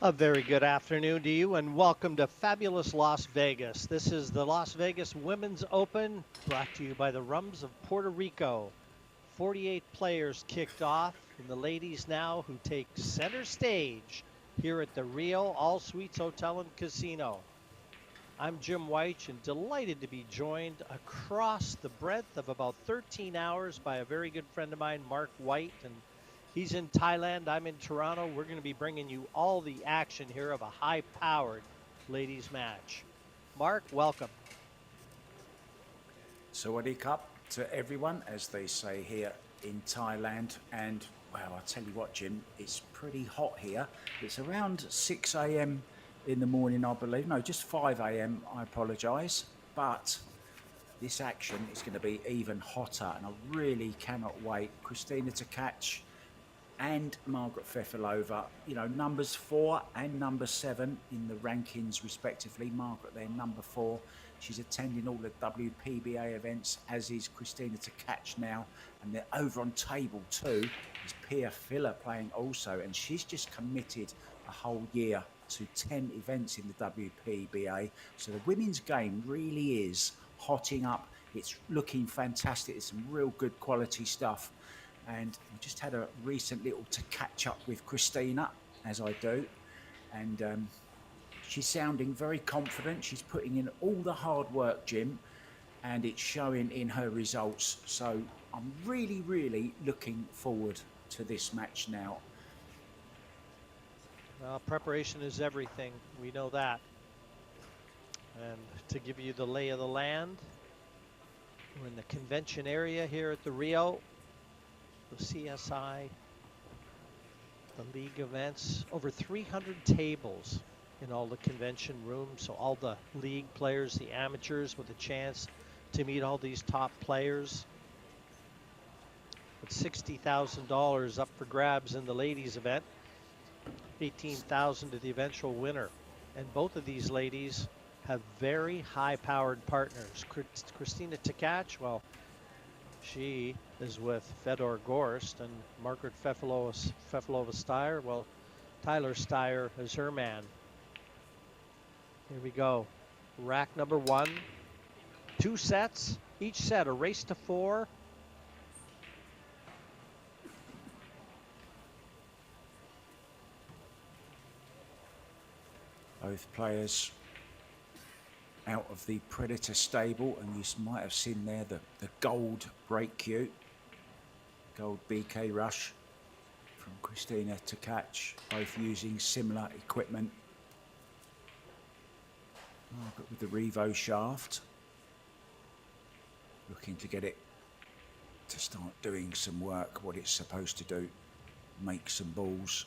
A very good afternoon to you and welcome to fabulous Las Vegas. This is the Las Vegas Women's Open brought to you by the Rums of Puerto Rico. 48 players kicked off and the ladies now who take center stage here at the Rio All Suites Hotel and Casino. I'm Jim White and delighted to be joined across the breadth of about 13 hours by a very good friend of mine, Mark White, and he's in Thailand. I'm in Toronto. We're going to be bringing you all the action here of a high-powered ladies match. Mark, welcome. Sawadee Cup to everyone, as they say here in Thailand. And, well, I'll tell you what, Jim, it's pretty hot here. It's around 6 a.m. in the morning, I believe. No, just 5 a.m., I apologise. But this action is going to be even hotter, and I really cannot wait. Kristina Tkach and Margaret Fefilova, you know, numbers 4 and number 7 in the rankings respectively. Margaret there, number 4. She's attending all the WPBA events, as is Kristina Tkach now. And they're over on table 2 is Pia Filler playing also. And she's just committed a whole year to 10 events in the WPBA. So the women's game really is hotting up. It's looking fantastic. It's some real good quality stuff. And I just had a recent little to catch up with Kristina, as I do. And she's sounding very confident. She's putting in all the hard work, Jim, and it's showing in her results. So I'm really, really looking forward to this match now. Well, preparation is everything. We know that. And to give you the lay of the land, we're in the convention area here at the Rio. The CSI, the league events, over 300 tables in all the convention rooms. So all the league players, the amateurs with a chance to meet all these top players. With $60,000 up for grabs in the ladies event, $18,000 to the eventual winner. And both of these ladies have very high-powered partners. Kristina Tkach, well, she is with Fedor Gorst, and Margaret Fefilova Steyer. Well, Tyler Steyer is her man. Here we go. Rack number 1. 2 sets. Each set a race to 4. Both players out of the Predator stable, and you might have seen there the gold break cue, gold BK rush from Kristina Tkach, both using similar equipment. But with the Revo shaft, looking to get it to start doing some work, what it's supposed to do, make some balls.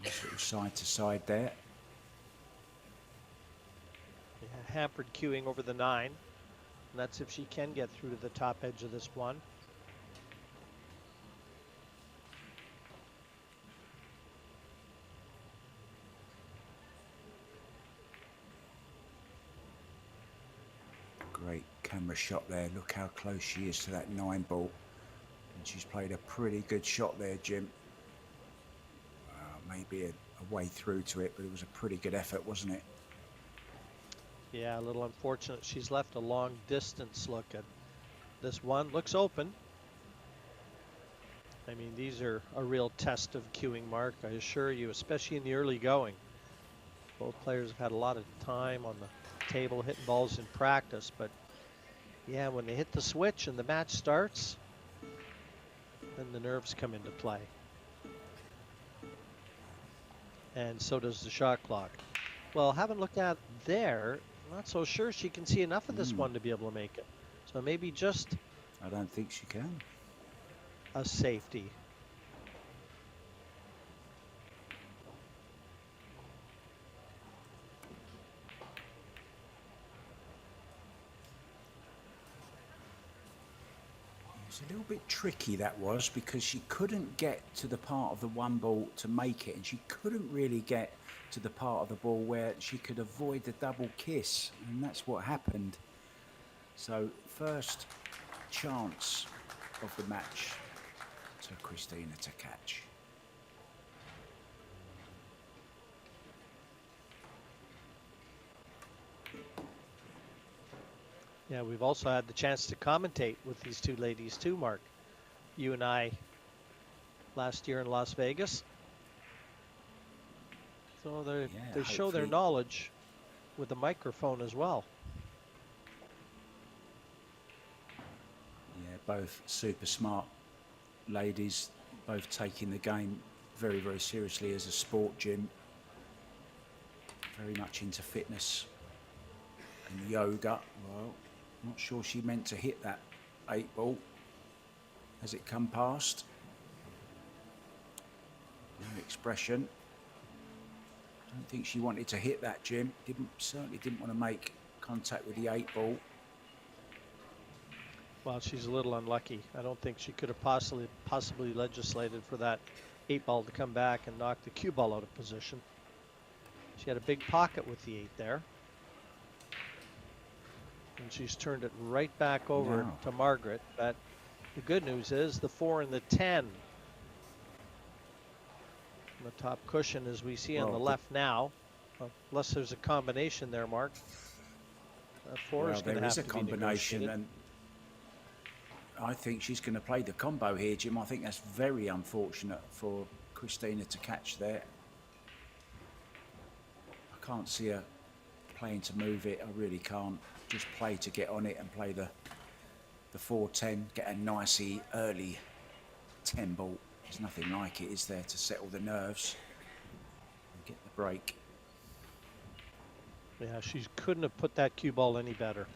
Nice little side to side there. Yeah, hampered queuing over the 9. And that's if she can get through to the top edge of this one. Great camera shot there. Look how close she is to that 9 ball. And she's played a pretty good shot there, Jim. Maybe a way through to it, but it was a pretty good effort, wasn't it? Yeah, a little unfortunate. She's left a long distance look at this one. Looks open. I mean, these are a real test of queuing, Mark, I assure you, especially in the early going. Both players have had a lot of time on the table hitting balls in practice, but yeah, when they hit the switch and the match starts, then the nerves come into play. And so does the shot clock. Well, haven't looked at there. Not so sure she can see enough of this one to be able to make it. So maybe just... I don't think she can. A safety. It's a little bit tricky, that was, because she couldn't get to the part of the 1 ball to make it, and she couldn't really get to the part of the ball where she could avoid the double kiss, and that's what happened. So first chance of the match to Kristina Tkach. Yeah, we've also had the chance to commentate with these two ladies too, Mark. You and I last year in Las Vegas. So they show their hopefully. knowledge with a microphone as well. Yeah, both super smart ladies, both taking the game very, very seriously as a sport, Jim. Very much into fitness and yoga. Well, not sure she meant to hit that 8-ball. Has it come past? No expression. Don't think she wanted to hit that, Jim. Certainly didn't want to make contact with the 8-ball. Well, she's a little unlucky. I don't think she could have possibly legislated for that 8-ball to come back and knock the cue ball out of position. She had a big pocket with the 8 there. And she's turned it right back over to Margaret. But the good news is the 4 and the 10. The top cushion, as we see on the left now, unless there's a combination there, Mark. 4 is going to have to be combination, and I think she's going to play the combo here, Jim. I think that's very unfortunate for Kristina to catch there. I can't see her playing to move it. I really can't. Just play to get on it and play the 4-10, get a nicey early 10 ball. There's nothing like it, is there, to settle the nerves and get the break. Yeah, she couldn't have put that cue ball any better.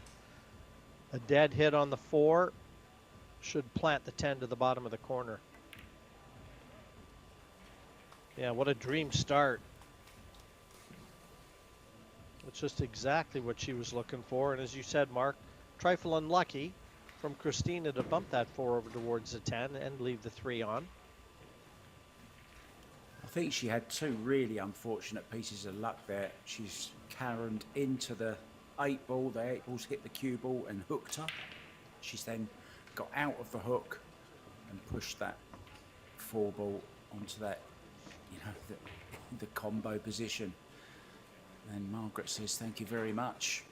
A dead hit on the 4 should plant the 10 to the bottom of the corner. Yeah, what a dream start. It's just exactly what she was looking for. And as you said, Mark, trifle unlucky from Kristina to bump that 4 over towards the 10 and leave the 3 on. I think she had 2 really unfortunate pieces of luck there. She's carroned into the 8-ball. The 8-ball's hit the cue ball and hooked her. She's then got out of the hook and pushed that 4-ball onto that, the combo position. And Margaret says, thank you very much.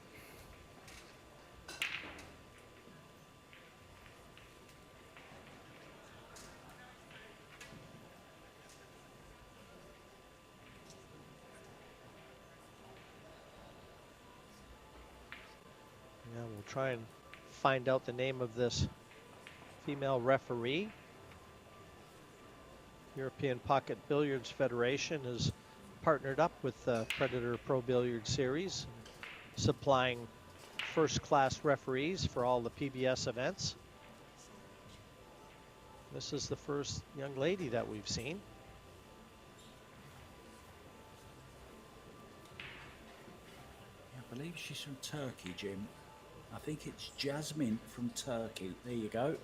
Yeah, we'll try and find out the name of this female referee. European Pocket Billiards Federation has partnered up with the Predator Pro Billiard Series, supplying first-class referees for all the PBS events. This is the first young lady that we've seen. I believe she's from Turkey, Jim. I think it's Jasmine from Turkey. There you go.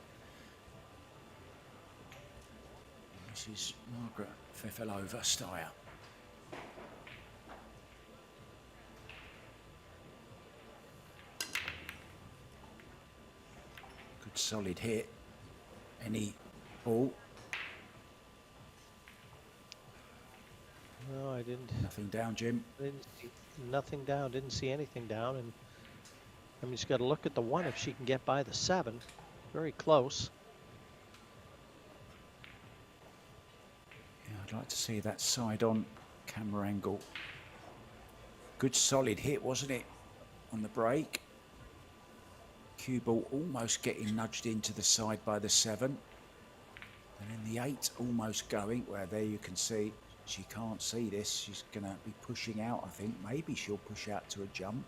This is Margaret Fefilova style. Good solid hit. Any ball? No, I didn't. Nothing down, Jim. Didn't see nothing down. Didn't see anything down. And I mean, she's got to look at the 1 if she can get by the 7. Very close. Yeah, I'd like to see that side-on camera angle. Good solid hit, wasn't it, on the break? Cue ball almost getting nudged into the side by the 7. And then the 8 almost going, where there you can see she can't see this. She's going to be pushing out, I think. Maybe she'll push out to a jump.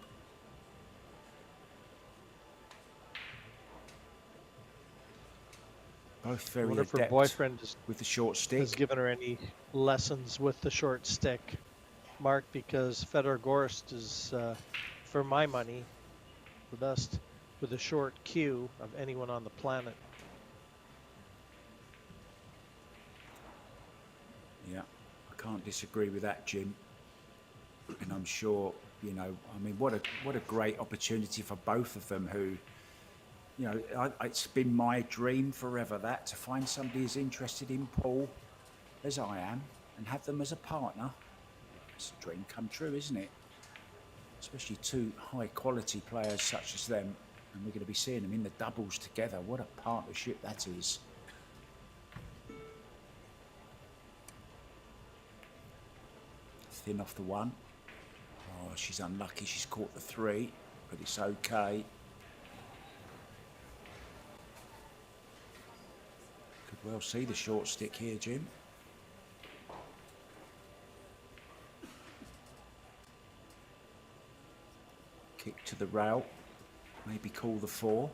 Both very adept her boyfriend with the short stick. Has given her any lessons with the short stick, Mark, because Fedor Gorst is, for my money, the best with a short cue of anyone on the planet. Yeah, I can't disagree with that, Jim. And I'm sure, I mean, what a great opportunity for both of them who, it's been my dream forever to find somebody as interested in pool as I am and have them as a partner. It's a dream come true, isn't it? Especially 2 high quality players such as them. And we're going to be seeing them in the doubles together. What a partnership that is. Thin off the 1. Oh, she's unlucky. She's caught the 3, but it's okay. Could well see the short stick here, Jim. Kick to the rail. Maybe call the 4.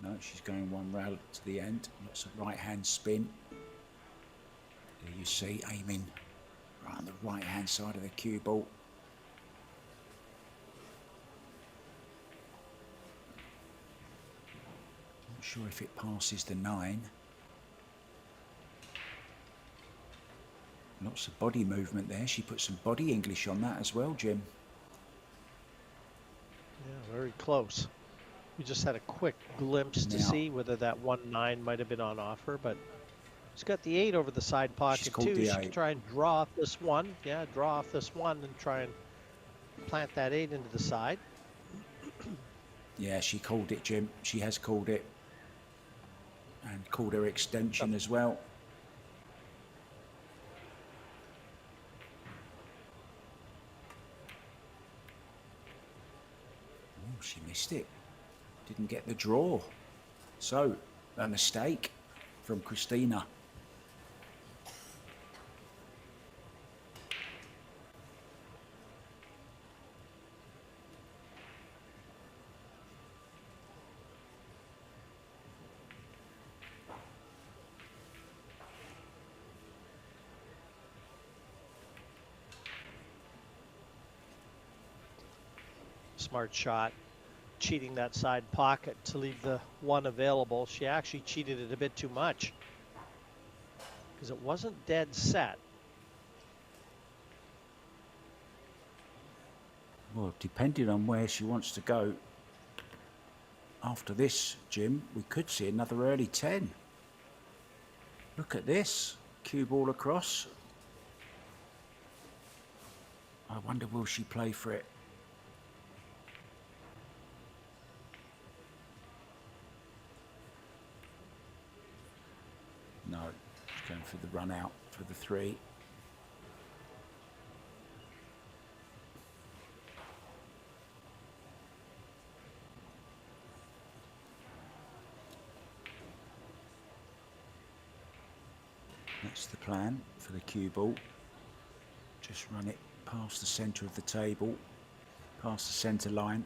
No, she's going 1 rail to the end. Lots of right-hand spin. There you see, aiming right on the right-hand side of the cue ball. Not sure if it passes the 9. Lots of body movement there. She put some body English on that as well, Jim. Yeah, very close. We just had a quick glimpse to see whether that 1-9 might have been on offer, but she's got the 8 over the side pocket too. She can try and draw off this 1. Yeah, draw off this 1 and try and plant that 8 into the side. Yeah, she called it, Jim. She has called it. And called her extension as well. Oh, she missed it. Didn't get the draw. So, a mistake from Kristina. Smart shot. Cheating that side pocket to leave the 1 available. She actually cheated it a bit too much because it wasn't dead set. Well, depending on where she wants to go after this, Jim, we could see another early 10. Look at this. Cue ball across. I wonder, will she play for it? No, she's going for the run out for the 3. That's the plan for the cue ball. Just run it past the centre of the table, past the centre line.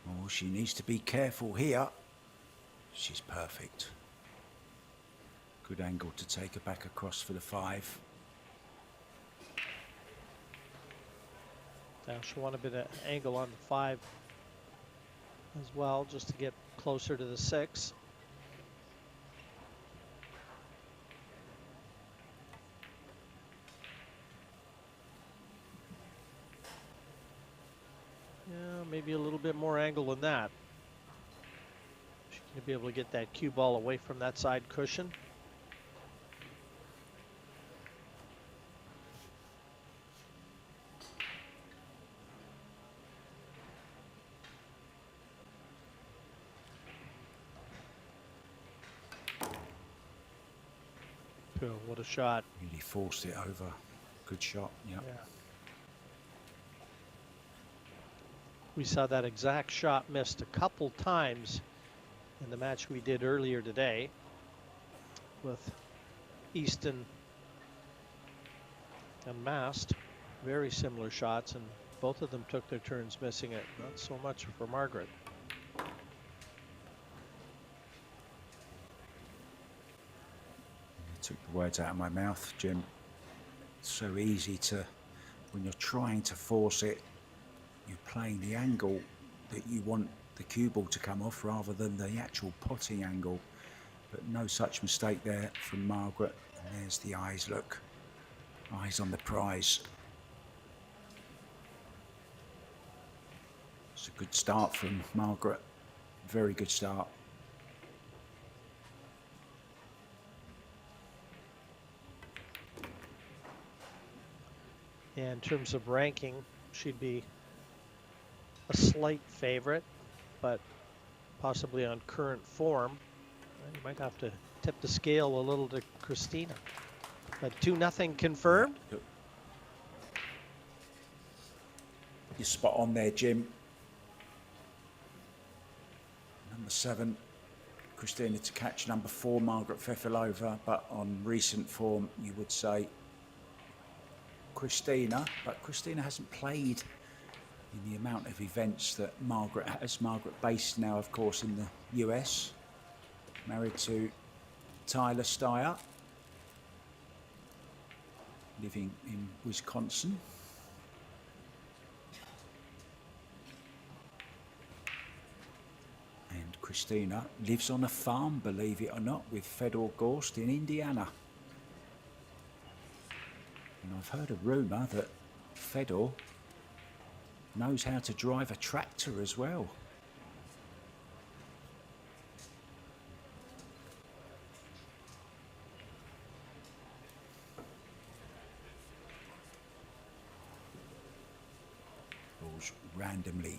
Oh, she needs to be careful here. She's perfect. Good angle to take her back across for the 5. Now she'll want a bit of angle on the 5 as well, just to get closer to the 6. Yeah, maybe a little bit more angle than that. She's going to be able to get that cue ball away from that side cushion. Oh, what a shot. Really forced it over. Good shot, yep. Yeah. We saw that exact shot missed a couple times in the match we did earlier today with Easton and Mast. Very similar shots, and both of them took their turns missing it. Not so much for Margaret. Took the words out of my mouth, Jim. It's so easy to, when you're trying to force it, you're playing the angle that you want the cue ball to come off rather than the actual potting angle. But no such mistake there from Margaret. And there's the eyes, look. Eyes on the prize. It's a good start from Margaret. Very good start. And in terms of ranking, she'd be a slight favorite, but possibly on current form. You might have to tip the scale a little to Kristina. But 2-0 confirmed. Yeah, you're spot on there, Jim. Number 7, Kristina Tkach. Number 4, Margaret Fefilova. But on recent form, you would say Kristina. But Kristina hasn't played in the amount of events that Margaret has. Margaret based now, of course, in the US. Married to Tyler Steyer. Living in Wisconsin. And Kristina lives on a farm, believe it or not, with Fedor Gorst in Indiana. And I've heard a rumour that Fedor knows how to drive a tractor as well. Balls randomly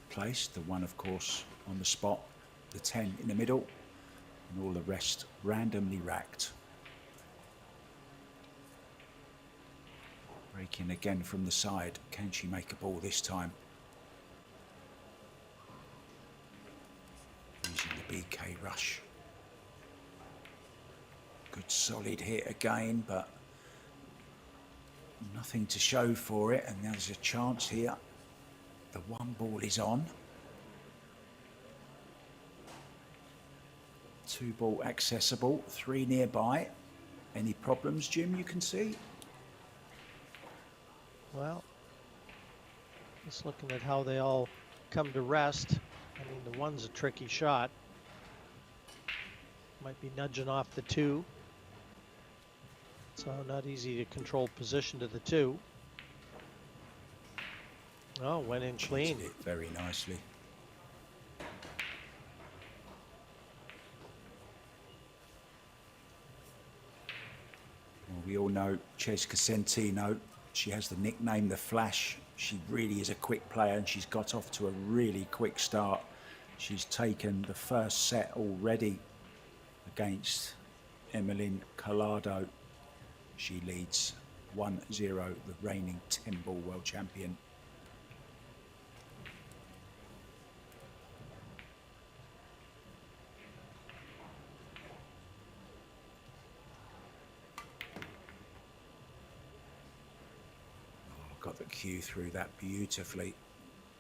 placed. The 1, of course, on the spot, the 10 in the middle, and all the rest randomly racked. Breaking again from the side. Can she make a ball this time? Using the BK rush. Good solid hit again, but nothing to show for it. And there's a chance here. The 1 ball is on. 2 ball accessible, 3 nearby. Any problems, Jim, you can see? Well, just looking at how they all come to rest. I mean, the 1's a tricky shot. Might be nudging off the 2. So not easy to control position to the 2. Oh, went in clean. It very nicely. Well, we all know Cesca Centino. She has the nickname The Flash. She really is a quick player, and she's got off to a really quick start. She's taken the first set already against Emmeline Collado. She leads 1-0, the reigning 10-ball world champion. Got the cue through that beautifully.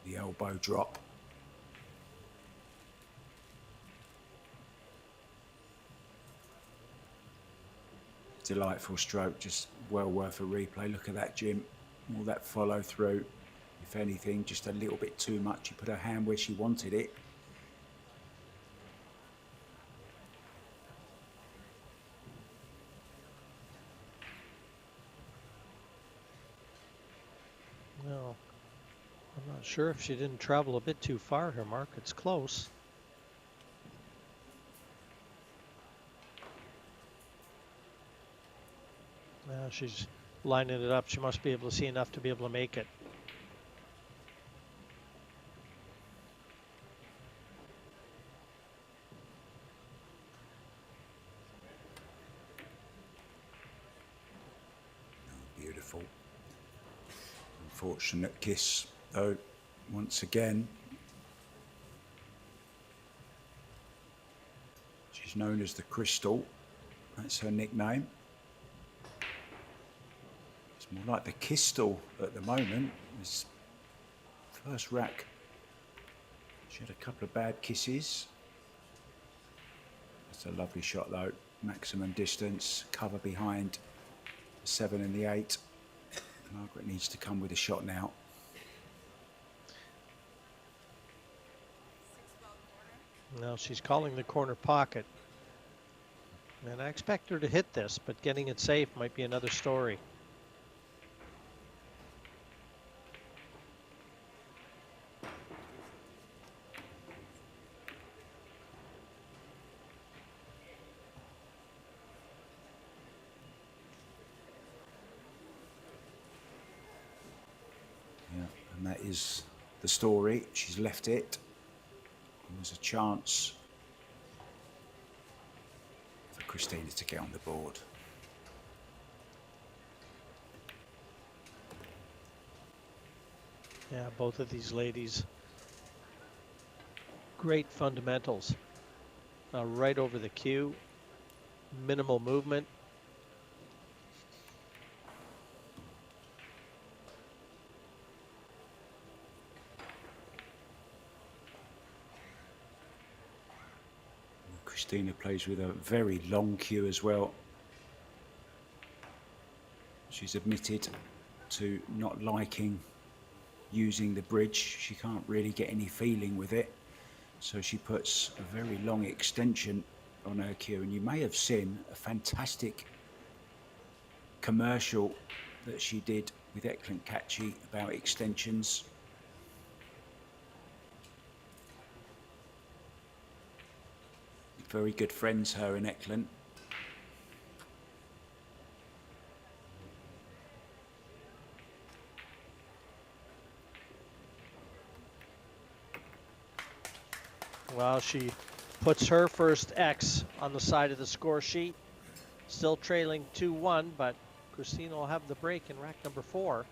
The elbow drop. Delightful stroke, just well worth a replay. Look at that, Jim. All that follow through. If anything, just a little bit too much. She put her hand where she wanted it. Well, I'm not sure if she didn't travel a bit too far here, Mark. It's close. Now she's lining it up. She must be able to see enough to be able to make it. Oh, beautiful. Unfortunate kiss, though, once again. She's known as the Crystal. That's her nickname. It's more like the Kistel at the moment. This first rack, she had a couple of bad kisses. It's a lovely shot, though. Maximum distance, cover behind the 7 and the 8. Margaret needs to come with a shot now. Now she's calling the corner pocket. And I expect her to hit this, but getting it safe might be another story. And that is the story. She's left it. There's a chance for Kristina to get on the board. Yeah, both of these ladies, great fundamentals. Right over the cue, minimal movement. Kristina plays with a very long cue as well. She's admitted to not liking using the bridge. She can't really get any feeling with it. So she puts a very long extension on her cue. And you may have seen a fantastic commercial that she did with Tkach about extensions. Very good friends, her and Eklund. Well, she puts her first X on the side of the score sheet. Still trailing 2-1, but Kristina will have the break in rack number 4.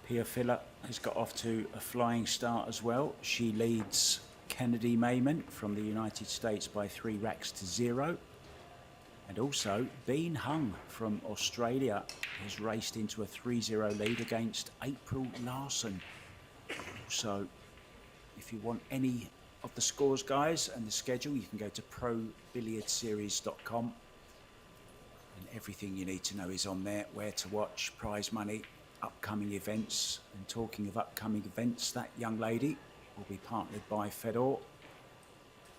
Fefilova has got off to a flying start as well. She leads Kennedy Mayman from the United States by 3 racks to 0. And also, Bean Hung from Australia has raced into a 3-0 lead against April Larson. So, if you want any of the scores, guys, and the schedule, you can go to ProBilliardTV.com. And everything you need to know is on there. Where to watch, prize money, upcoming events. And talking of upcoming events, that young lady will be partnered by Fedor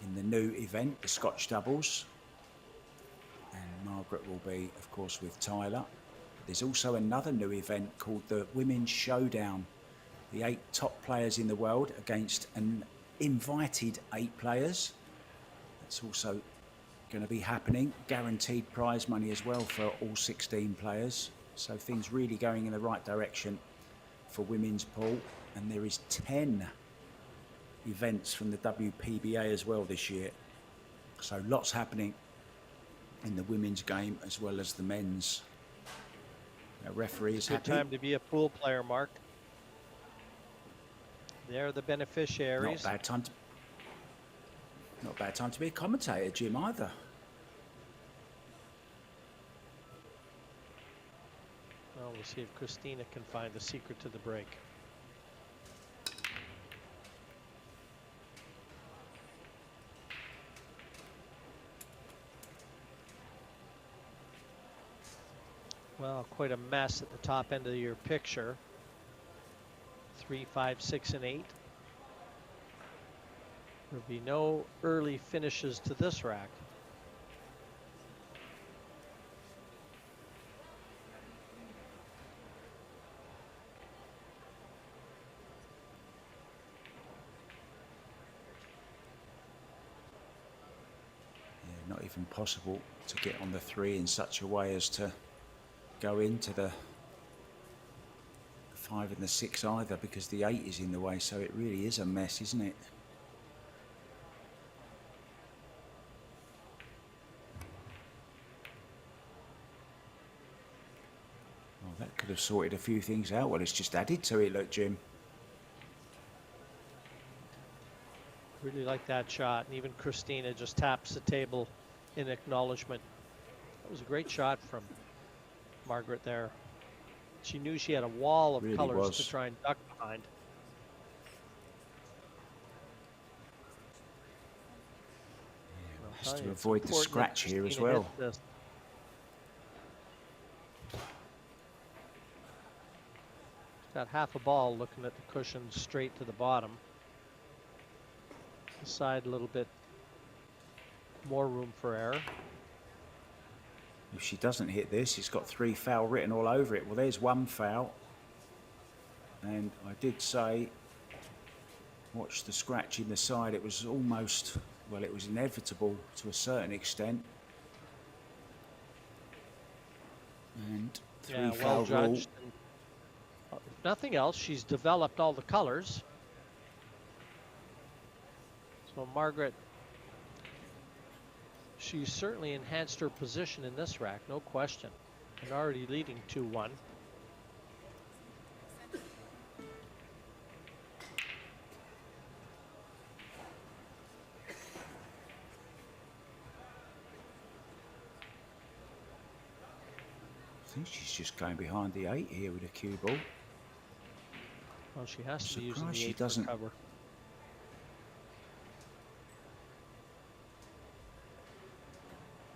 in the new event, the Scotch Doubles. And Margaret will be, of course, with Tyler. But there's also another new event called the Women's Showdown. The 8 top players in the world against an invited 8 players. That's also going to be happening. Guaranteed prize money as well for all 16 players. So things really going in the right direction for women's pool. And there is 10 events from the WPBA as well this year. So lots happening in the women's game as well as the men's. Our referee is happy. Good time to be a pool player, Mark. They're the beneficiaries. Not a bad time to be a commentator, Jim, either. Well, we'll see if Kristina can find the secret to the break. Well, quite a mess at the top end of your picture. 3, 5, 6, and 8. There'll be no early finishes to this rack. Yeah, not even possible to get on the 3 in such a way as to go into the 5 and the 6 either, because the 8 is in the way. So it really is a mess, isn't it? Well, that could have sorted a few things out. Well, it's just added to it, look, Jim. Really like that shot. And even Kristina just taps the table in acknowledgement. That was a great shot from Margaret there. She knew she had a wall of Really colors was. to try and duck behind. Yeah, has to avoid the scratch here as well. Got half a ball looking at the cushion straight to the bottom. The side a little bit more room for error. If she doesn't hit this, it's got 3 foul written all over it. Well, there's 1 foul. And I did say, watch the scratch in the side. It was almost, well, it was inevitable to a certain extent. And three Yeah, foul well rule. judged. And, if nothing else, she's developed all the colors. So Margaret, she's certainly enhanced her position in this rack, no question. And already leading 2-1. I think she's just going behind the 8 here with a cue ball. Well, she has to be using Surprised the she 8 doesn't. for cover.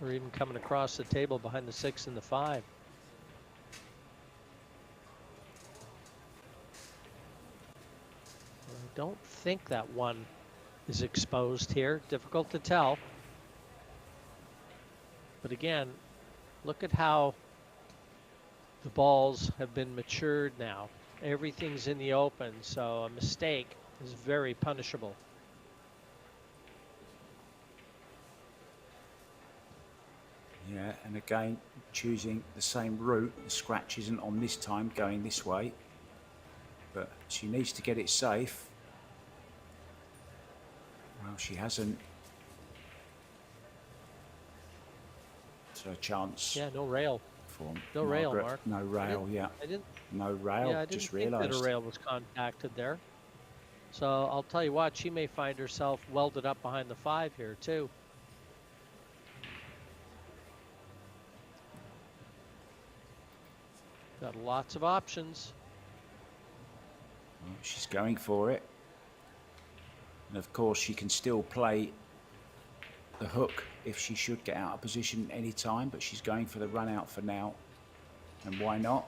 Or even coming across the table behind the 6 and the 5. I don't think that 1 is exposed here. Difficult to tell. But again, look at how the balls have been matured now. Everything's in the open, so a mistake is very punishable. Yeah, and again, choosing the same route. The scratch isn't on this time, going this way. But she needs to get it safe. Well, she hasn't. It's her chance. Yeah, no rail. For No Margaret. rail, Mark. No rail, yeah. I didn't. No rail, Yeah, I didn't just think that a realised. rail was contacted there. So I'll tell you what, she may find herself welded up behind the 5 here too. Got lots of options. Well, she's going for it. And of course, she can still play the hook if she should get out of position any time, but she's going for the run out for now. And why not?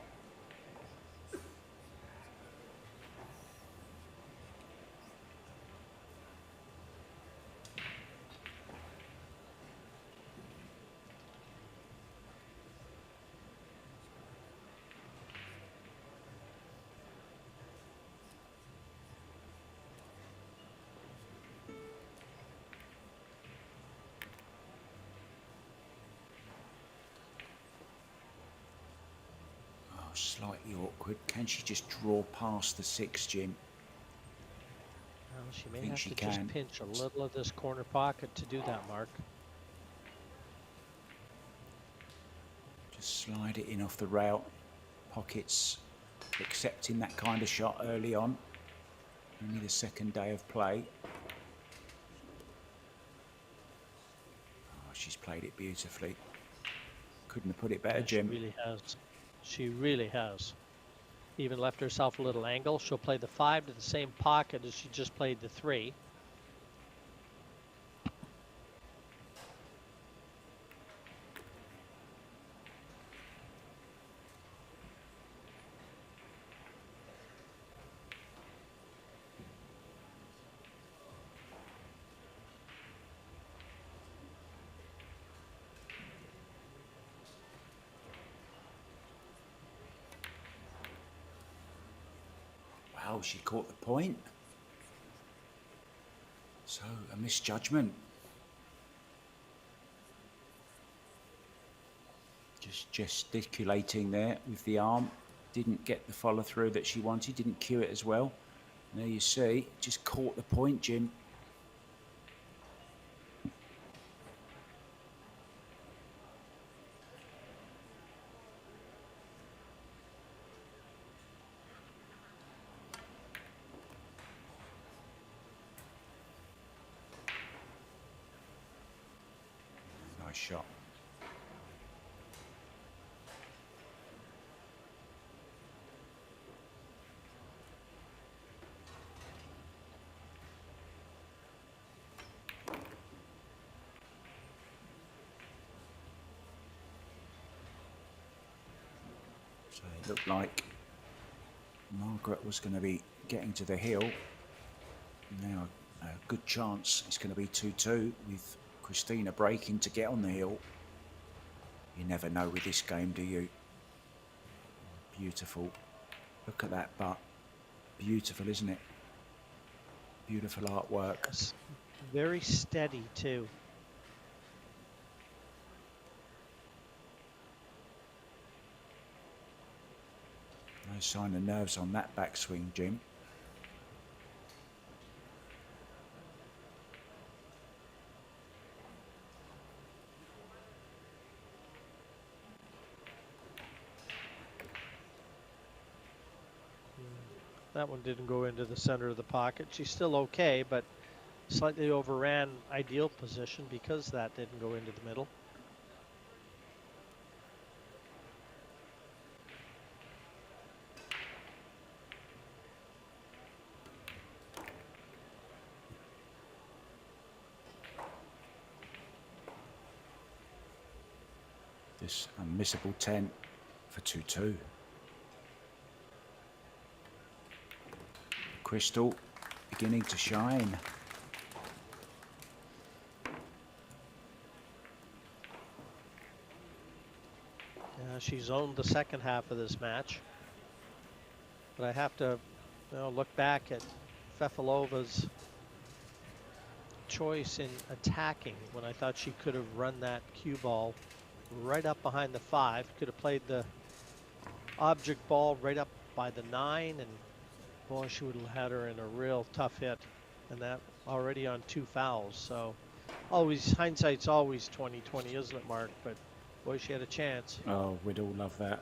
Slightly awkward. Can she just draw past the 6, Jim? Well, she may have to just pinch a little of this corner pocket to do that, Mark. Just slide it in off the rail. Pockets accepting that kind of shot early on. Only the second day of play. Oh, she's played it beautifully. Couldn't have put it better, Jim. She really has. She really has. Even left herself a little angle. She'll play the 5 to the same pocket as she just played the 3. Wow, she caught the point. So, a misjudgment. Just gesticulating there with the arm. Didn't get the follow through that she wanted. Didn't cue it as well. And there you see, just caught the point, Jim. Nice shot. So it looked like Margaret was going to be getting to the hill. Now a good chance it's going to be 2-2 with Kristina breaking to get on the hill. You never know with this game, do you? Beautiful. Look at that butt. Beautiful, isn't it? Beautiful artwork. It's very steady too. No sign of nerves on that backswing, Jim. That one didn't go into the center of the pocket. She's still okay, but slightly overran ideal position because that didn't go into the middle. This unmissable 10 for 2-2. Crystal beginning to shine. She's owned the second half of this match. But I have to look back at Fefilova's choice in attacking when I thought she could have run that cue ball right up behind the 5. Could have played the object ball right up by the 9, and boy, she would have had her in a real tough hit, and that already on 2 fouls. So always, hindsight's always 20/20, isn't it, Mark? But boy, she had a chance. Oh, we'd all love that.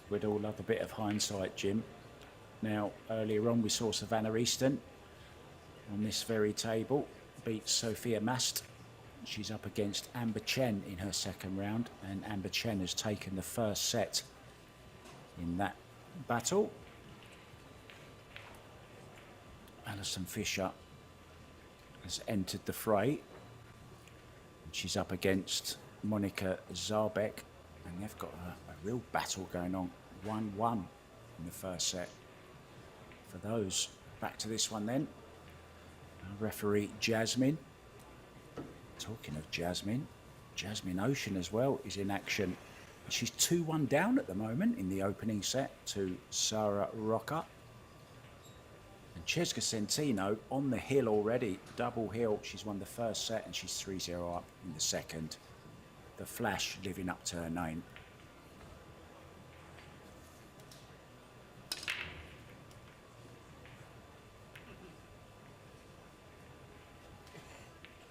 We'd all love a bit of hindsight, Jim. Now, earlier on, we saw Savannah Easton on this very table beat Sophia Mast. She's up against Amber Chen in her second round, and Amber Chen has taken the first set in that battle. Alison Fisher has entered the fray. She's up against Monica Zarbek, and they've got a real battle going on. 1-1 in the first set. For those, back to this one then. Referee Jasmine. Talking of Jasmine, Jasmine Ocean as well is in action. She's 2-1 down at the moment in the opening set to Sarah Rocker. And Cesca Centino on the hill already, double hill. She's won the first set and she's 3-0 up in the second. The Flash living up to her name.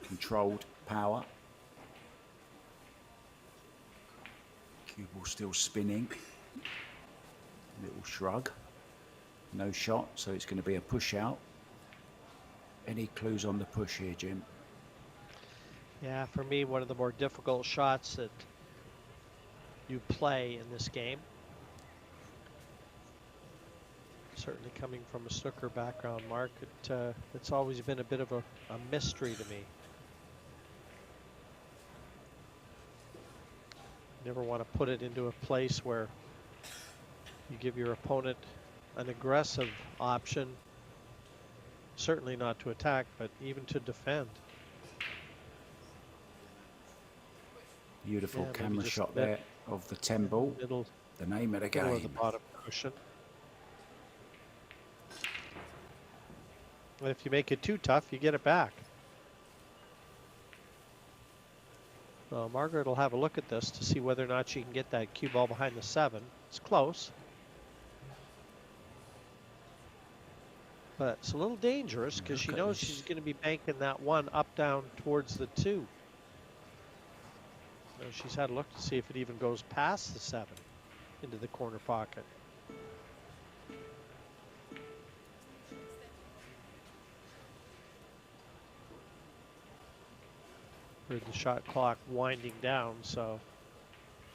Controlled power. Cue ball still spinning. Little shrug. No shot, so it's going to be a push out. Any clues on the push here, Jim? Yeah, for me, one of the more difficult shots that you play in this game. Certainly coming from a snooker background, Mark, it's always been a bit of a mystery to me. Never want to put it into a place where you give your opponent an aggressive option, certainly not to attack, but even to defend. Beautiful camera shot there of the 10 ball. Middle, the name of the game. Of the bottom cushion. And if you make it too tough, you get it back. So Margaret will have a look at this to see whether or not she can get that cue ball behind the 7. It's close. But it's a little dangerous because she knows she's going to be banking that 1 up down towards the 2. So she's had a look to see if it even goes past the 7 into the corner pocket. Heard the shot clock winding down, so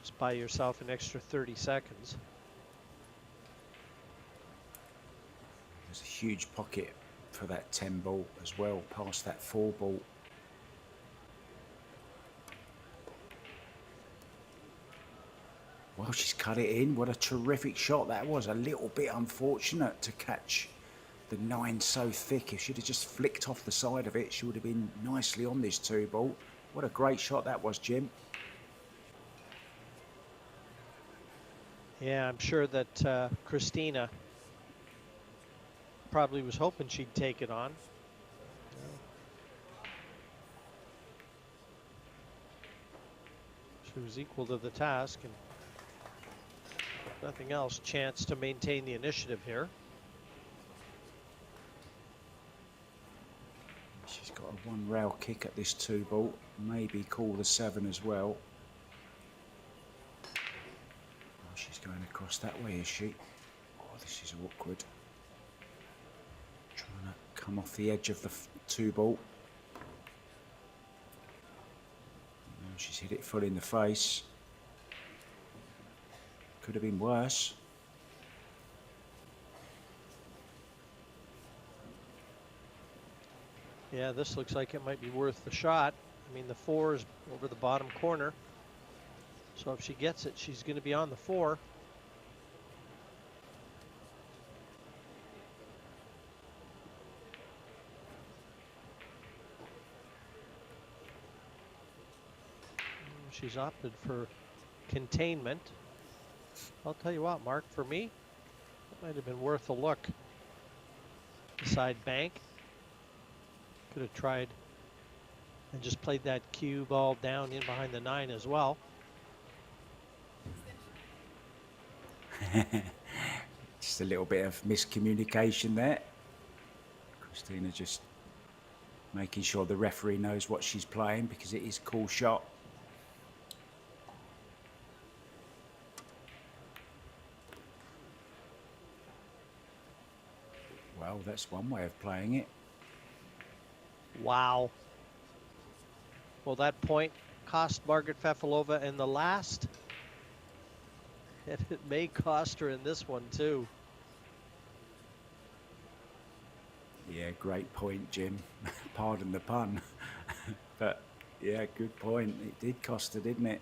just buy yourself an extra 30 seconds. There's a huge pocket for that 10 ball as well, past that 4 ball. Well, she's cut it in. What a terrific shot that was. A little bit unfortunate to catch the 9 so thick. If she'd have just flicked off the side of it, she would have been nicely on this 2 ball. What a great shot that was, Jim. Yeah, I'm sure that Kristina probably was hoping she'd take it on. She was equal to the task, and nothing else, chance to maintain the initiative here. She's got a one rail kick at this 2-ball. Maybe call the 7 as well. Oh, she's going across that way, is she? Oh, this is awkward. Trying to come off the edge of the 2-ball. Oh, she's hit it full in the face. Could have been worse. Yeah, this looks like it might be worth the shot. I mean, the 4 is over the bottom corner. So if she gets it, she's going to be on the 4. She's opted for containment. I'll tell you what, Mark, for me, it might have been worth a look. The side bank. Could have tried and just played that cue ball down in behind the 9 as well. Just a little bit of miscommunication there. Kristina just making sure the referee knows what she's playing because it is a cool shot. Well, that's one way of playing it. Wow. Well, that point cost Margaret Fefilova in the last. And it may cost her in this one, too. Yeah, great point, Jim. Pardon the pun. But, yeah, good point. It did cost her, didn't it?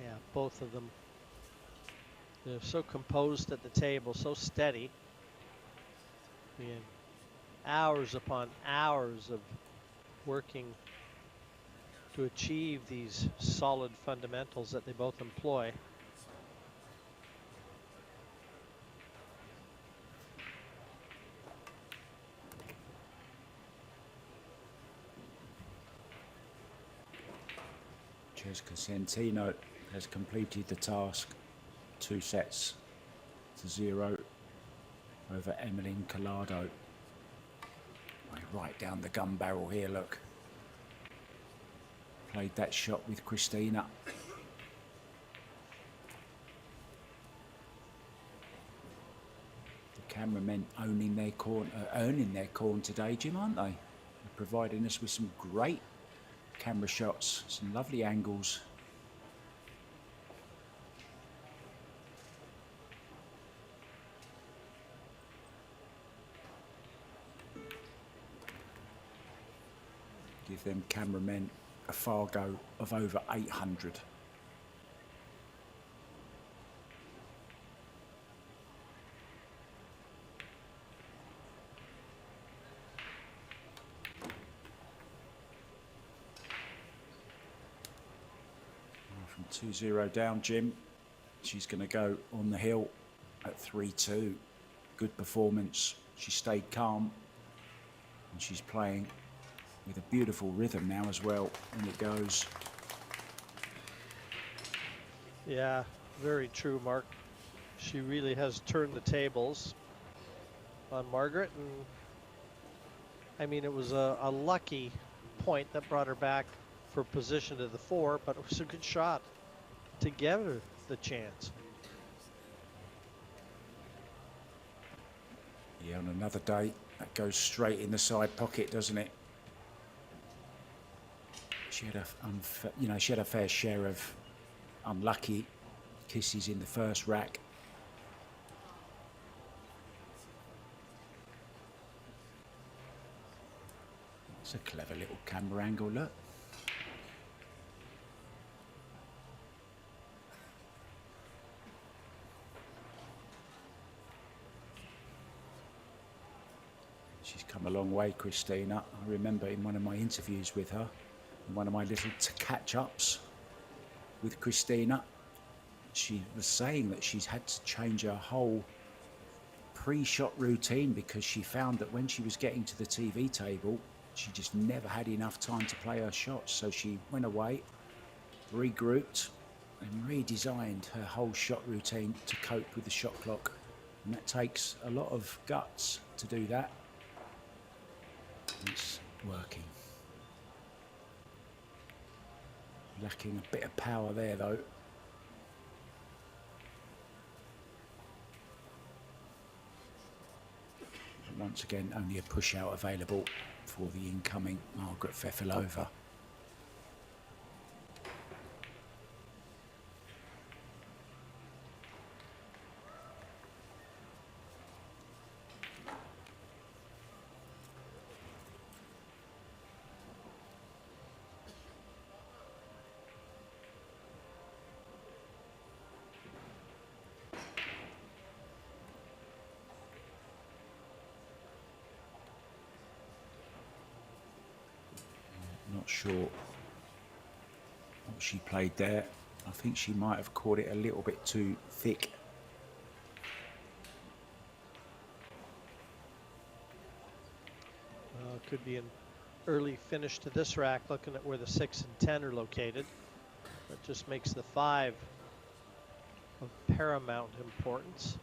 Yeah, both of them. They're so composed at the table, so steady. And hours upon hours of working to achieve these solid fundamentals that they both employ. Cescasentino has completed the task. 2 sets to 0 over Emmeline Collado. Right down the gun barrel here, look. Played that shot with Kristina. The cameramen earning their corn today, Jim, aren't they? They're providing us with some great camera shots, some lovely angles. Give them cameramen a Fargo of over 800. From 2-0 down, Jim. She's going to go on the hill at 3-2. Good performance. She stayed calm. And she's playing with a beautiful rhythm now as well when it goes. Yeah, very true, Mark. She really has turned the tables on Margaret. And I mean, it was a lucky point that brought her back for position to the 4, but it was a good shot to give her the chance. Yeah, on another day, that goes straight in the side pocket, doesn't it? She had a fair share of unlucky kisses in the first rack. It's a clever little camera angle, look. She's come a long long way, Kristina. I remember in one of my interviews with her, in one of my little catch-ups with Kristina, she was saying that she's had to change her whole pre-shot routine because she found that when she was getting to the TV table, she just never had enough time to play her shots. So she went away, regrouped, and redesigned her whole shot routine to cope with the shot clock. And that takes a lot of guts to do that. It's working. Lacking a bit of power there, though. Once again, only a push out available for the incoming Margaret Fefilova. Not sure what she played there. I think she might have caught it a little bit too thick. Could be an early finish to this rack, looking at where the 6 and 10 are located. That just makes the 5 of paramount importance.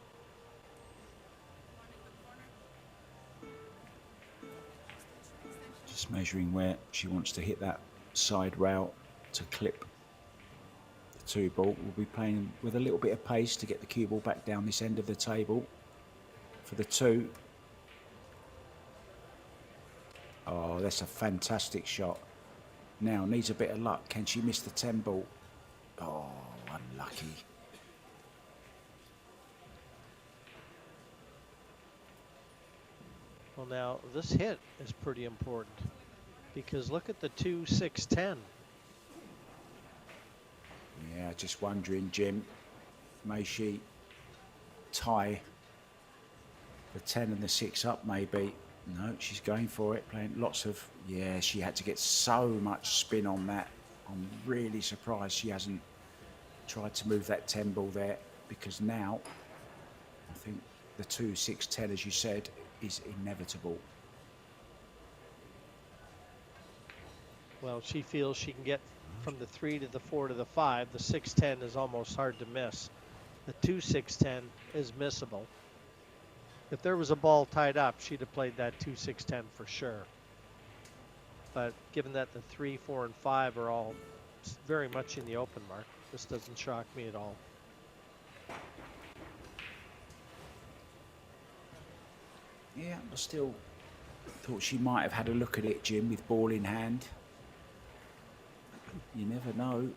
Just measuring where she wants to hit that side rail to clip the 2 ball. We'll be playing with a little bit of pace to get the cue ball back down this end of the table for the 2. Oh, that's a fantastic shot. Now needs a bit of luck. Can she miss the 10 ball? Oh, unlucky. Well, now this hit is pretty important because look at the 2, 6, 10. Yeah, just wondering, Jim, may she tie the 10 and the 6 up maybe? No, she's going for it, playing lots of... Yeah, she had to get so much spin on that. I'm really surprised she hasn't tried to move that 10 ball there, because now I think the 2, 6, 10, as you said, is inevitable. Well, she feels she can get from the 3 to the 4 to the 5. The 6, 10 is almost hard to miss. The 2, 6, 10 is missable. If there was a ball tied up, she'd have played that 2, 6, 10 for sure. But given that the 3, 4, and 5 are all very much in the open, Mark, this doesn't shock me at all. Yeah, I still thought she might have had a look at it, Jim, with ball in hand. You never know.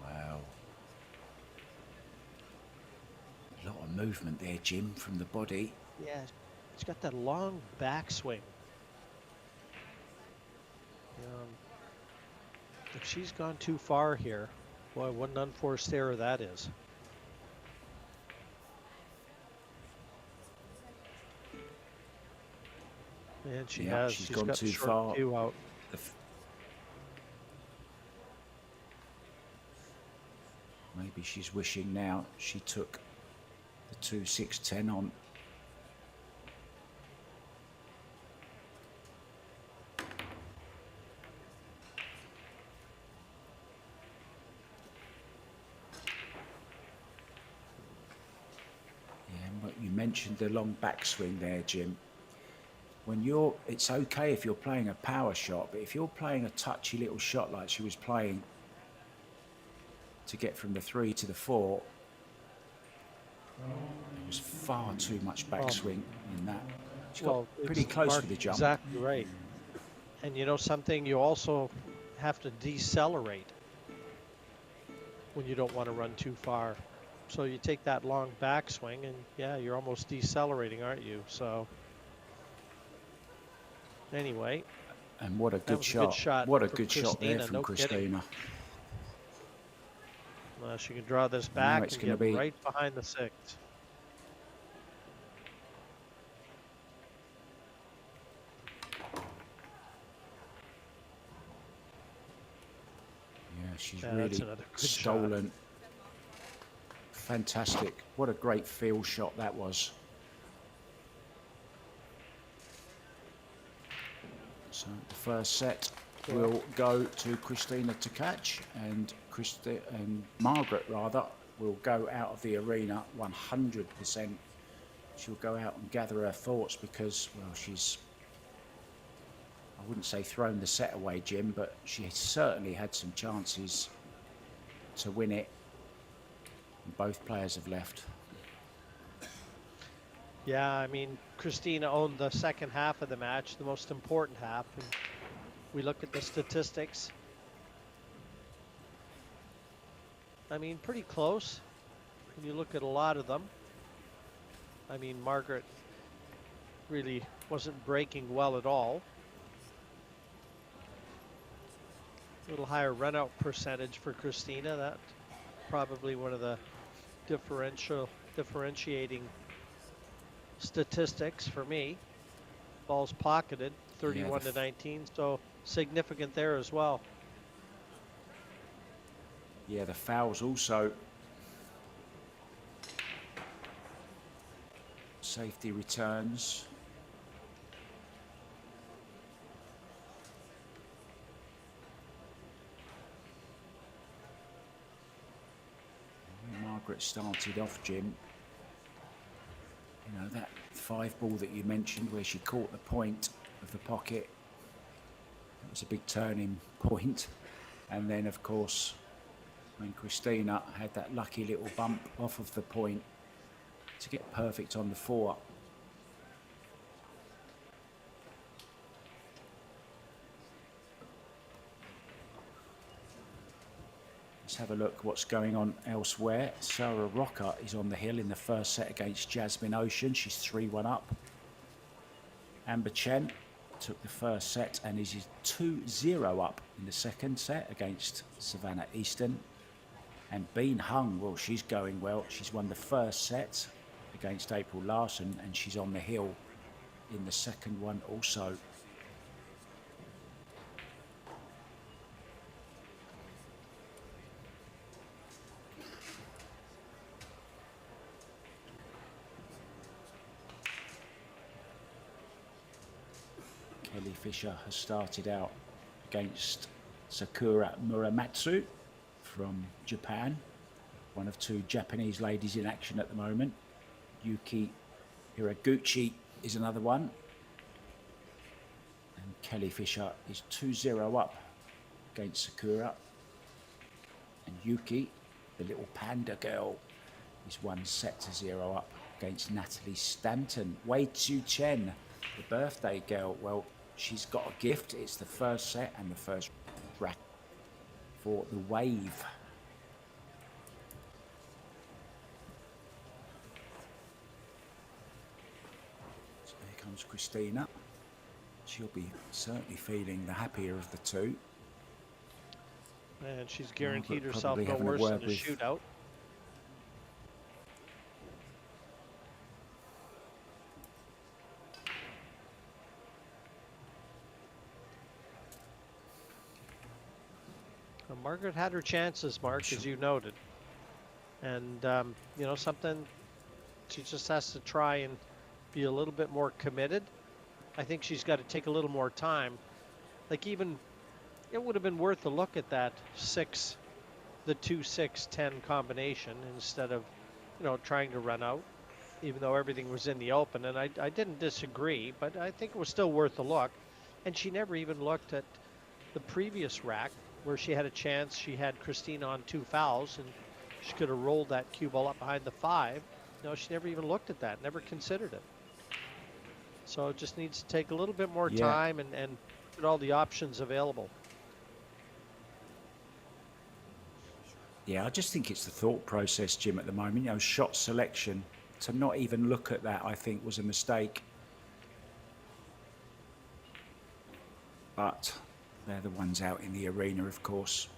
Wow. A lot of movement there, Jim, from the body. Yeah, she's got that long backswing. If she's gone too far here, boy, what an unforced error that is. And she has. She's gone got too short far. cue out. Maybe she's wishing now she took the 2, 6, 10 on. You mentioned the long backswing there, Jim. When it's okay if you're playing a power shot, but if you're playing a touchy little shot like she was playing to get from the 3 to the 4, there was far too much backswing in that. She got pretty close with the jump. Exactly right. And you know something, you also have to decelerate when you don't want to run too far. So you take that long backswing and yeah, you're almost decelerating, aren't you? So Anyway, And what a that good was shot. a good shot. What a from good shot there from no kidding. Kristina. Well, she can draw this Now back it's and going to get be right behind the 6. Yeah, she's Yeah, really that's another good stolen. shot. Fantastic. What a great field shot that was. So the first set will go to Kristina Tkach, and Margaret rather will go out of the arena 100%. She'll go out and gather her thoughts because, well, she's, I wouldn't say thrown the set away, Jim, but she certainly had some chances to win it. And both players have left. Yeah, I mean, Kristina owned the second half of the match, the most important half. And we look at the statistics. I mean, pretty close when you look at a lot of them. I mean, Margaret really wasn't breaking well at all. A little higher run-out percentage for Kristina. That probably one of the differentiating statistics for me. Balls pocketed, 31 to 19, so significant there as well. Yeah, the fouls also. Safety returns. When Margaret started off, Jim, you know, that 5 ball that you mentioned where she caught the point of the pocket, that was a big turning point. And then, of course, when Kristina had that lucky little bump off of the point to get perfect on the 4. Let's have a look what's going on elsewhere. Sarah Rocker is on the hill in the first set against Jasmine Ocean. She's 3-1 up. Amber Chen took the first set and is 2-0 up in the second set against Savannah Easton. And Bean Hung, well, she's going well. She's won the first set against April Larson, and she's on the hill in the second one also. Kelly Fisher has started out against Sakura Muramatsu from Japan, one of 2 Japanese ladies in action at the moment. Yuki Hiraguchi is another one. And Kelly Fisher is 2-0 up against Sakura. And Yuki, the little panda girl, is 1-0 up against Natalie Stanton. Wei Tzu Chen, the birthday girl, well, she's got a gift. It's the first set and the first rack for the Wave. So here comes Kristina. She'll be certainly feeling the happier of the 2. And she's guaranteed herself no worse than a shootout. Well, Margaret had her chances, Mark, as you noted. And, you know, something, she just has to try and be a little bit more committed. I think she's got to take a little more time. Like, even, it would have been worth a look at that 6, the 2-6-10 combination instead of, you know, trying to run out, even though everything was in the open. And I didn't disagree, but I think it was still worth a look. And she never even looked at the previous rack where she had a chance. She had Kristina on 2 fouls, and she could have rolled that cue ball up behind the 5. No, she never even looked at that, never considered it. So it just needs to take a little bit more time and look at all the options available. Yeah, I just think it's the thought process, Jim, at the moment. You know, shot selection, to not even look at that, I think, was a mistake. but they're the ones out in the arena, of course.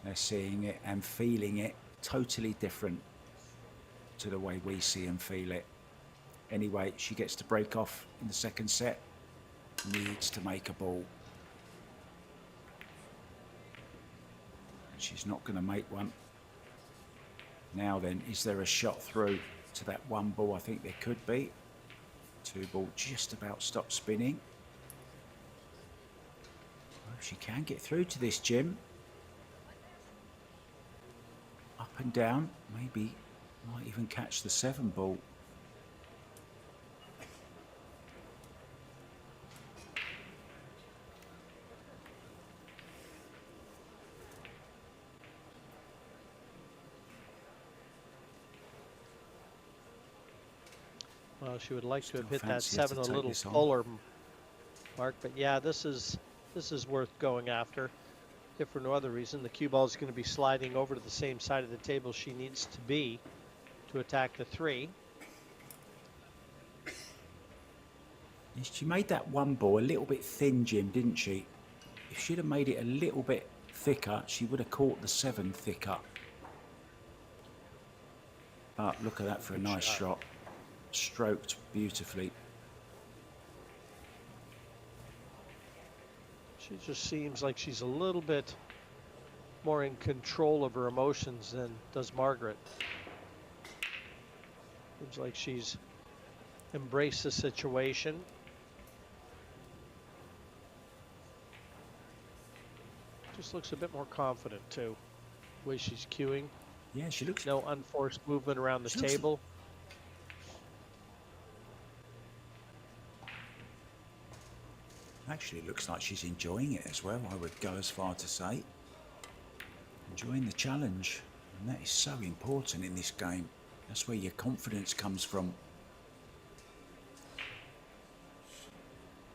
They're seeing it and feeling it totally different to the way we see and feel it. Anyway, she gets to break off in the second set, needs to make a ball. She's not going to make one. Now then, is there a shot through to that one ball? I think there could be. Two ball just about stopped spinning. Well, she can get through to this, Jim. Up and down, maybe might even catch the 7 ball. Well, she would like to have hit that fancy her to 7 a take little this on. fuller, Mark. But yeah, this is worth going after. If for no other reason, the cue ball is going to be sliding over to the same side of the table she needs to be to attack the 3. She made that one ball a little bit thin, Jim, didn't she? If she'd have made it a little bit thicker, she would have caught the 7 thicker. But look at that for a nice shot. Stroked beautifully. She just seems like she's a little bit more in control of her emotions than does Margaret. Seems like she's embraced the situation. Just looks a bit more confident too. The way she's cueing. Yeah, she looks... No unforced movement around the table. Actually, it looks like she's enjoying it as well, I would go as far to say. Enjoying the challenge. And that is so important in this game. That's where your confidence comes from.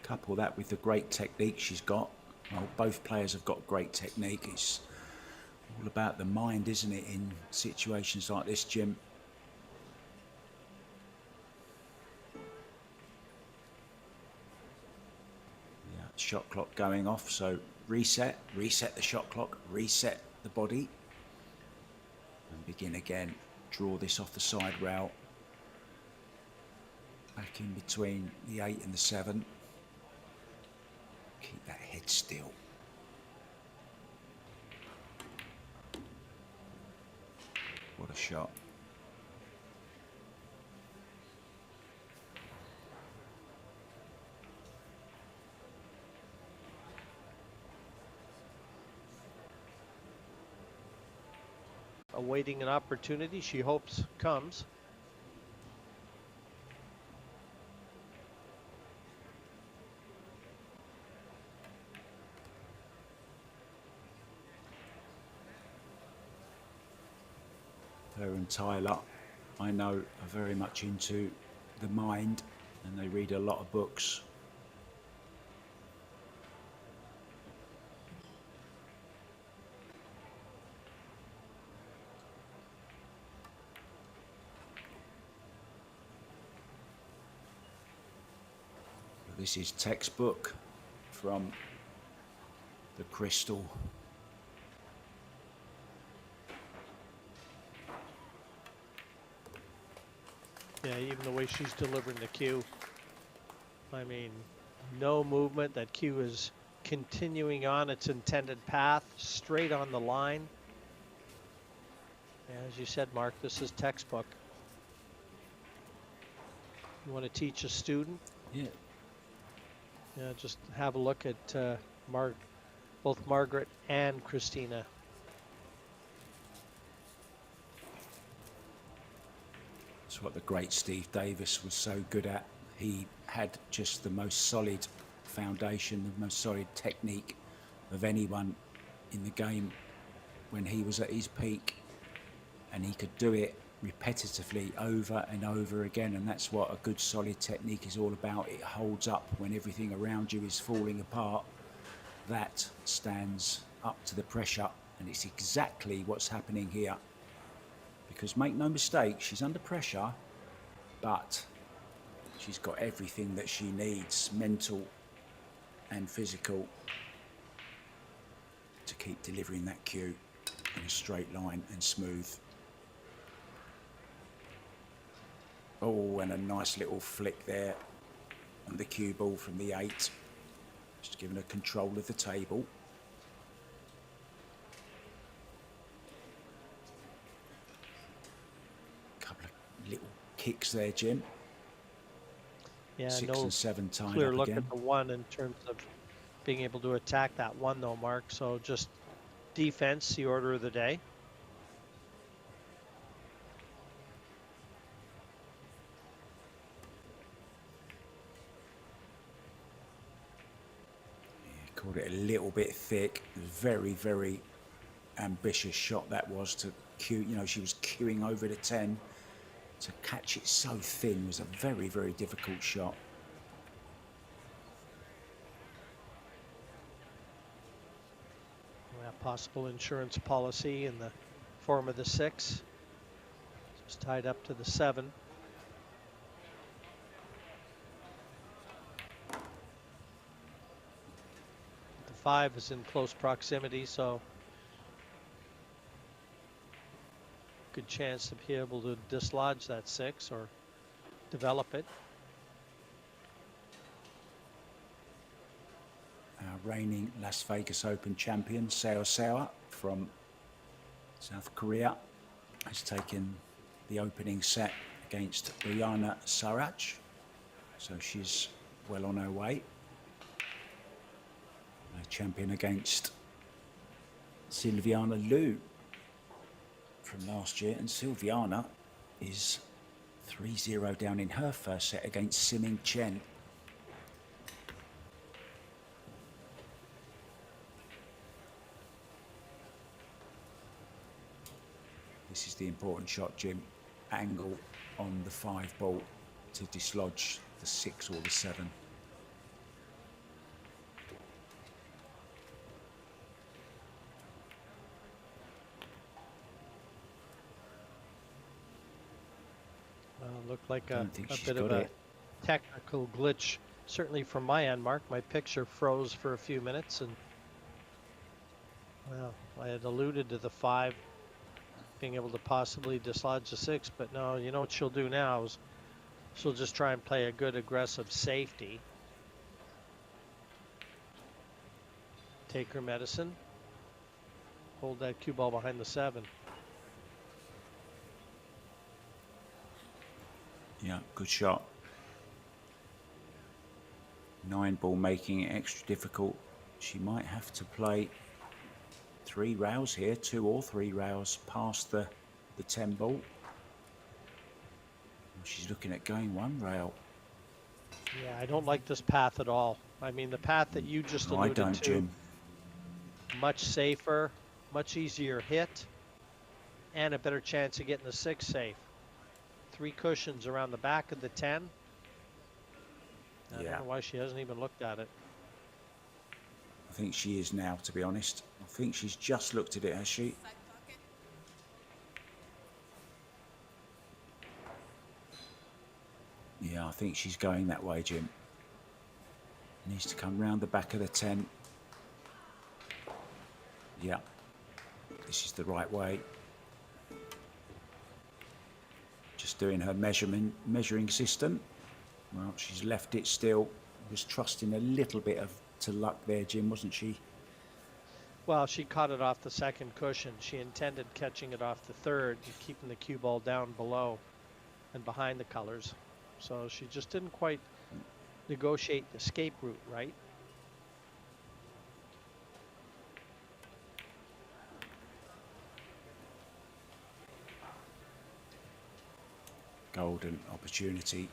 Couple that with the great technique she's got. Well, both players have got great technique. It's all about the mind, isn't it, in situations like this, Jim? Yeah, shot clock going off, so reset the shot clock, reset the body, and begin again. Draw this off the side rail. Back in between the 8 and the 7. Keep that head still. What a shot. Awaiting an opportunity she hopes comes. Her and Tyler, I know, are very much into the mind, and they read a lot of books. This is textbook from the crystal. Yeah, even the way she's delivering the cue. I mean, no movement. That cue is continuing on its intended path, straight on the line. Yeah, as you said, Mark, this is textbook. You want to teach a student? Yeah. Yeah, just have a look at both Margaret and Kristina. That's what the great Steve Davis was so good at. He had just the most solid foundation, the most solid technique of anyone in the game when he was at his peak, and he could do it repetitively over and over again, and that's what a good solid technique is all about. It holds up when everything around you is falling apart. That stands up to the pressure, and it's exactly what's happening here. Because make no mistake, she's under pressure, but she's got everything that she needs. Mental, and physical to keep delivering that cue in a straight line and smooth. Oh, and a nice little flick there on the cue ball from the 8. Just giving her control of the table. Couple of little kicks there, Jim. Yeah, 6 no and 7 tied clear up look again. at the 1 in terms of being able to attack that 1 though, Mark. So just defense, the order of the day. Called it a little bit thick. Very, very ambitious shot that was to cue. You know, she was cueing over the 10. To catch it so thin was a very, very difficult shot. Possible insurance policy in the form of the 6. Just tied up to the 7. The 5 is in close proximity, so good chance to be able to dislodge that 6 or develop it. Our reigning Las Vegas Open champion, Seo from South Korea, has taken the opening set against Brianna Sarach. So she's well on her way. A champion against Silviana Liu from last year. And Silviana is 3-0 down in her first set against Siming Chen. This is the important shot, Jim. Angle on the 5 ball to dislodge the 6 or the 7. Looked like a bit of a technical glitch, certainly from my end, Mark. My picture froze for a few minutes, and well, I had alluded to the 5 being able to possibly dislodge the 6, but no, you know what she'll do now is she'll just try and play a good aggressive safety. Take her medicine. Hold that cue ball behind the 7. Yeah, good shot. 9 ball making it extra difficult. She might have to play 3 rails here, 2 or 3 rails past the 10 ball. She's looking at going 1 rail. Yeah, I don't like this path at all. I mean, the path that you just alluded to. I don't, Jim. Much safer, much easier hit, and a better chance of getting the 6 safe. 3 cushions around the back of the 10. I don't know why she hasn't even looked at it. I think she is now, to be honest. I think she's just looked at it, has she? Yeah, I think she's going that way, Jim. Needs to come round the back of the 10. Yeah, this is the right way. Just doing her measuring system. Well, she's left it still. Was trusting a little bit to luck there, Jim, wasn't she? Well, she caught it off the 2nd cushion. She intended catching it off the 3rd and keeping the cue ball down below and behind the colors. So she just didn't quite negotiate the escape route right. Golden opportunity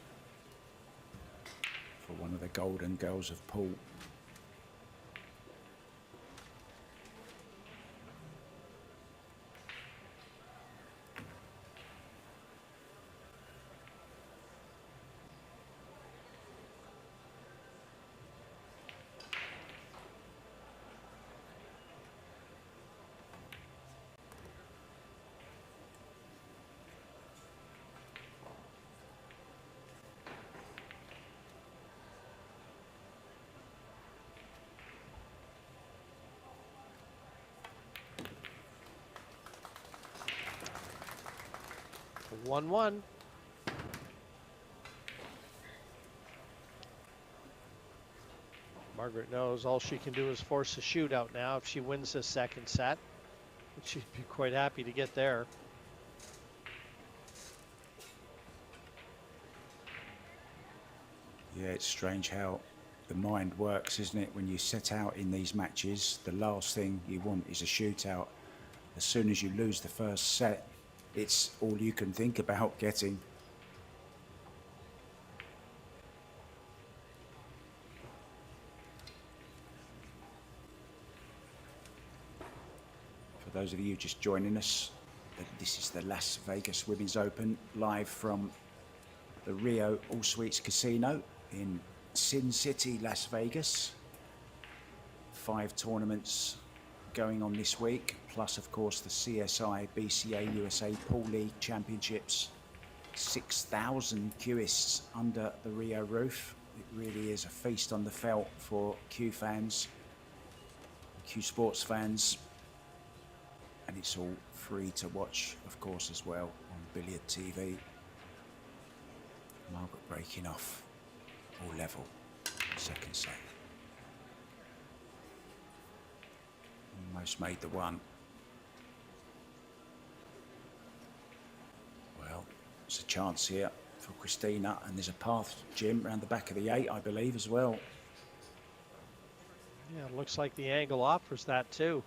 for one of the golden girls of pool. 1-1. Margaret knows all she can do is force a shootout now if she wins this second set. She'd be quite happy to get there. Yeah, it's strange how the mind works, isn't it? When you set out in these matches, the last thing you want is a shootout. As soon as you lose the first set, it's all you can think about getting. For those of you just joining us, this is the Las Vegas Women's Open, live from the Rio All Suites Casino in Sin City, Las Vegas. 5 tournaments going on this week, plus of course the CSI BCA USA Pool League Championships. 6,000 Qists under the Rio roof. It really is a feast on the felt for Q fans, Q Sports fans, and it's all free to watch, of course, as well on ProBilliardTV. Margaret breaking off, all level, second set. Almost made the one. Well, there's a chance here for Kristina, and there's a path, Jim, around the back of the 8, I believe, as well. Yeah, it looks like the angle offers that too.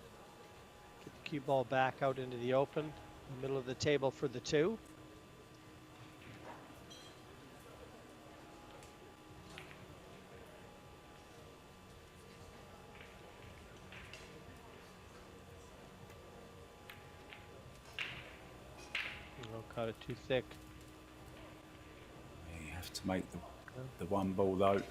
Get the cue ball back out into the open, in the middle of the table for the 2. Oh, caught it too thick. Yeah, you have to make the one ball though.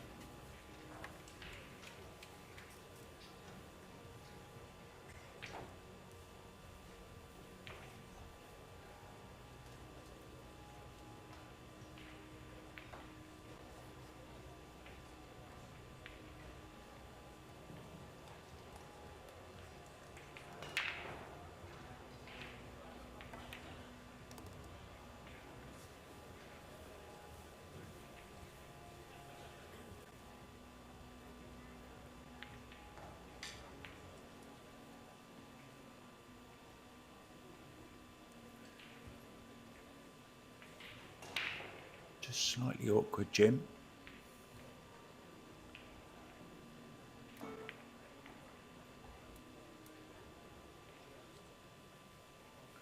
Just slightly awkward, Jim.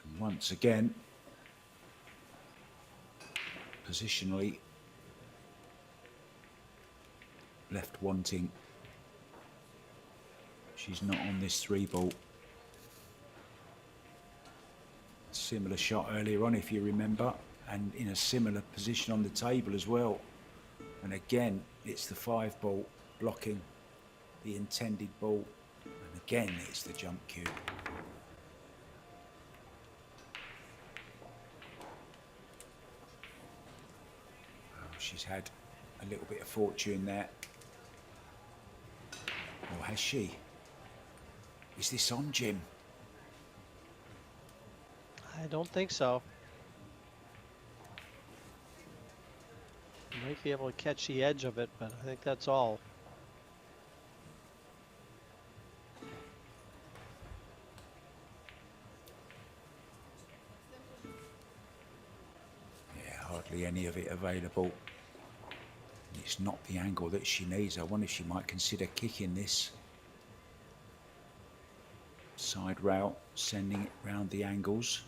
And once again, positionally left wanting. She's not on this 3 ball. Similar shot earlier on, if you remember, and in a similar position on the table as well. And again, it's the 5 ball blocking the intended ball. And again, it's the jump cue. Oh, she's had a little bit of fortune there. Or has she? Is this on, Jim? I don't think so. Might be able to catch the edge of it, but I think that's all. Yeah, hardly any of it available. It's not the angle that she needs. I wonder if she might consider kicking this. Side route, sending it round the angles.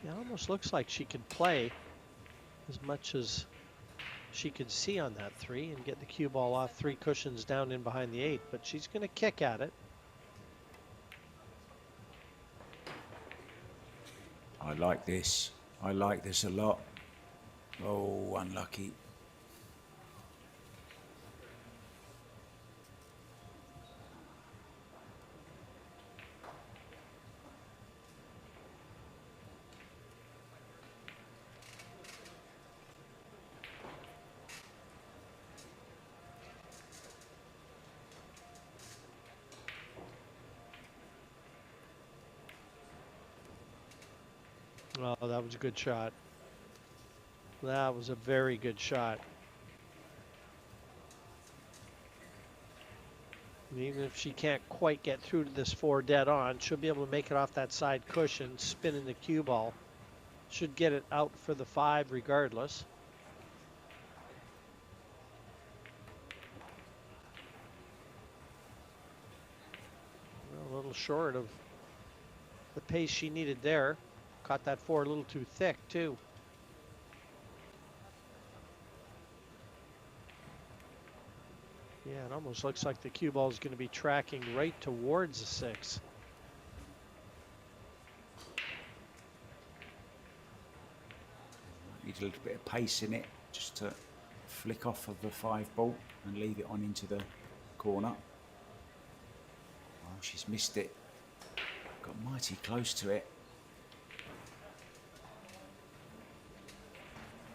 It almost looks like she could play as much as she could see on that 3 and get the cue ball off 3 cushions down in behind the 8, but she's going to kick at it. I like this. I like this a lot. Oh, unlucky. Oh, that was a good shot. That was a very good shot. And even if she can't quite get through to this 4 dead on, she'll be able to make it off that side cushion, spinning the cue ball. Should get it out for the 5 regardless. Well, a little short of the pace she needed there. Caught that 4 a little too thick too. Yeah, it almost looks like the cue ball is going to be tracking right towards the 6. Need a little bit of pace in it just to flick off of the 5 ball and leave it on into the corner. Oh, she's missed it. Got mighty close to it.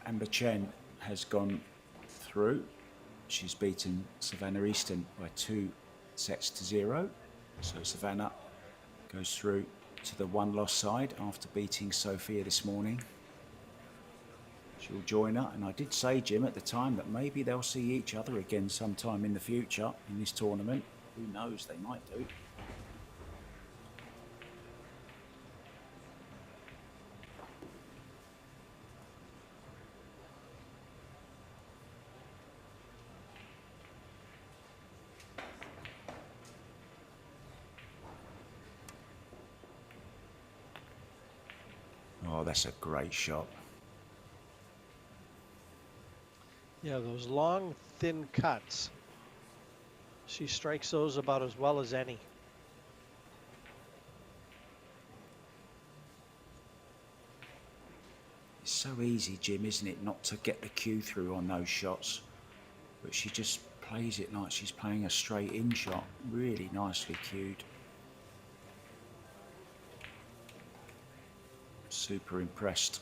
Amber Chen has gone through. She's beaten Savannah Easton by 2-0. So Savannah goes through to the 1-loss side after beating Sophia this morning. She'll join her, and I did say, Jim, at the time that maybe they'll see each other again sometime in the future in this tournament. Who knows, they might do. Oh, that's a great shot. Yeah, those long, thin cuts. She strikes those about as well as any. It's so easy, Jim, isn't it, not to get the cue through on those shots. But she just plays it like she's playing a straight in shot. Really nicely cued. Super impressed.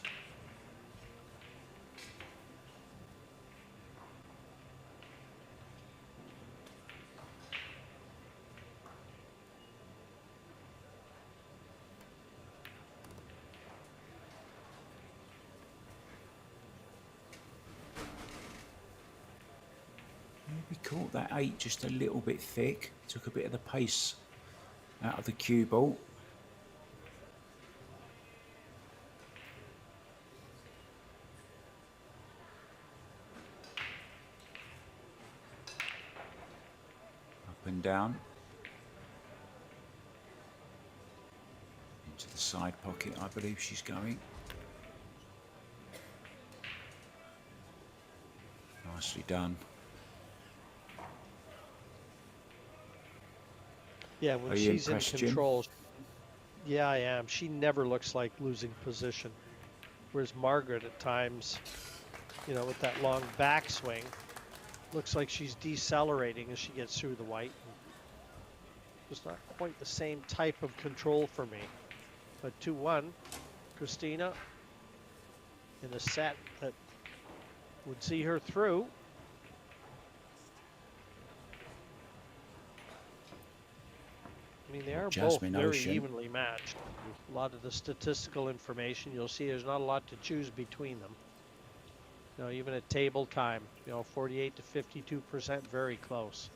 Maybe caught that 8 just a little bit thick. Took a bit of the pace out of the cue ball. Up and down. Into the side pocket, I believe she's going. Nicely done. Yeah, when she's in control. Yeah, I am. She never looks like losing position. Whereas Margaret at times, you know, with that long backswing, looks like she's decelerating as she gets through the white. It's not quite the same type of control for me. But 2-1, Kristina in a set that would see her through. I mean, they are both very evenly matched. A lot of the statistical information, you'll see there's not a lot to choose between them. You know, even at table time, you know, 48 to 52%, very close.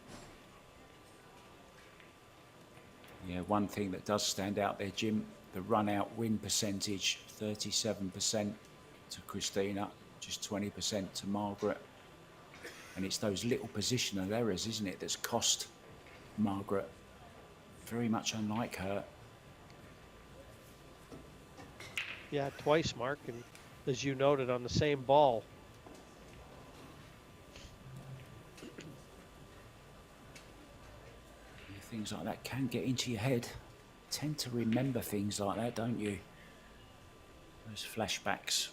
Yeah, one thing that does stand out there, Jim, the run-out win percentage, 37% to Kristina, just 20% to Margaret. And it's those little positional errors, isn't it, that's cost Margaret. Very much unlike her. Yeah, twice, Mark, and as you noted, on the same ball. Things like that can get into your head. Tend to remember things like that, don't you? Those flashbacks.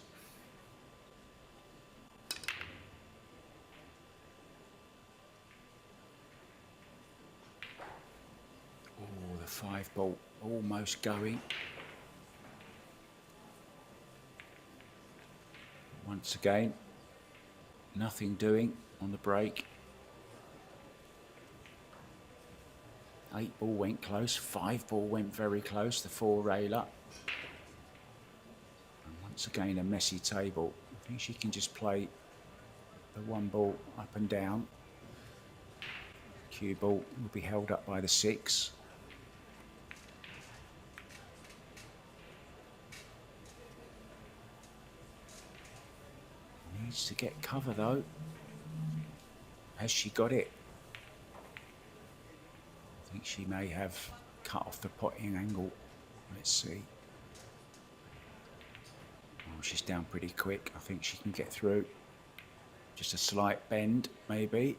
Oh, the 5 ball almost going. Once again, nothing doing on the break. 8 ball went close, 5 ball went very close, the 4 railer. once again, a messy table. I think she can just play the one ball up and down. Cue ball will be held up by the 6. Needs to get cover though. Has she got it? I think she may have cut off the potting angle. Let's see. Oh, she's down pretty quick. I think she can get through. Just a slight bend, maybe.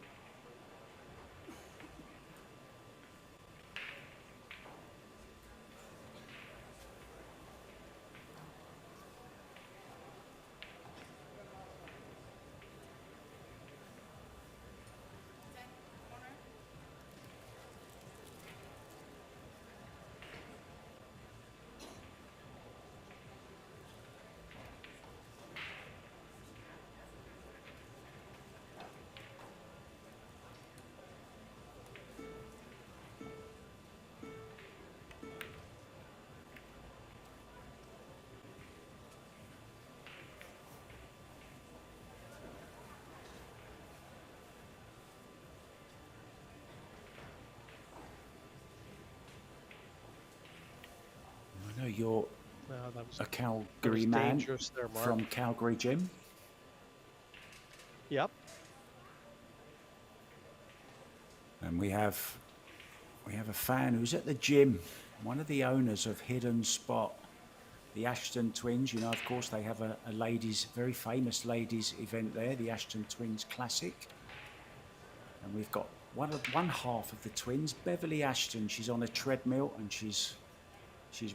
I know you're a Calgary man there, from Calgary, Jim. Yep. And we have a fan who's at the gym, one of the owners of Hidden Spot, the Ashton Twins. You know, of course, they have a ladies, very famous ladies event there, the Ashton Twins Classic. And we've got one half of the twins, Beverly Ashton. She's on a treadmill and she's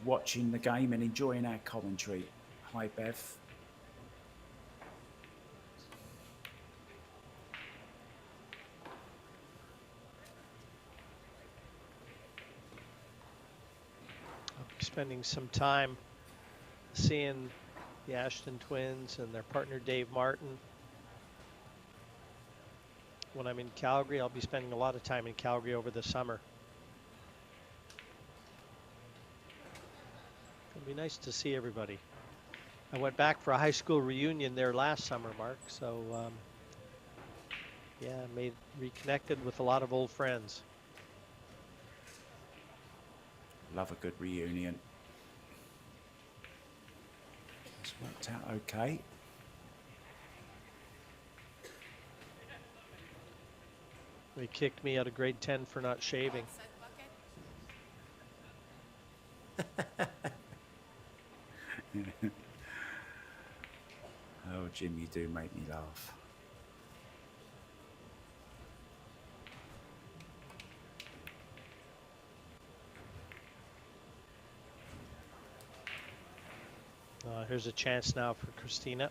watching the game and enjoying our commentary. Hi, Bev. I'll be spending some time seeing the Ashton Twins and their partner Dave Martin. When I'm in Calgary, I'll be spending a lot of time in Calgary over the summer. It'll be nice to see everybody. I went back for a high school reunion there last summer, Mark, so yeah, reconnected with a lot of old friends. Love a good reunion. It's worked out okay. They kicked me out of grade 10 for not shaving. Oh, Jim, you do make me laugh. Here's a chance now for Kristina.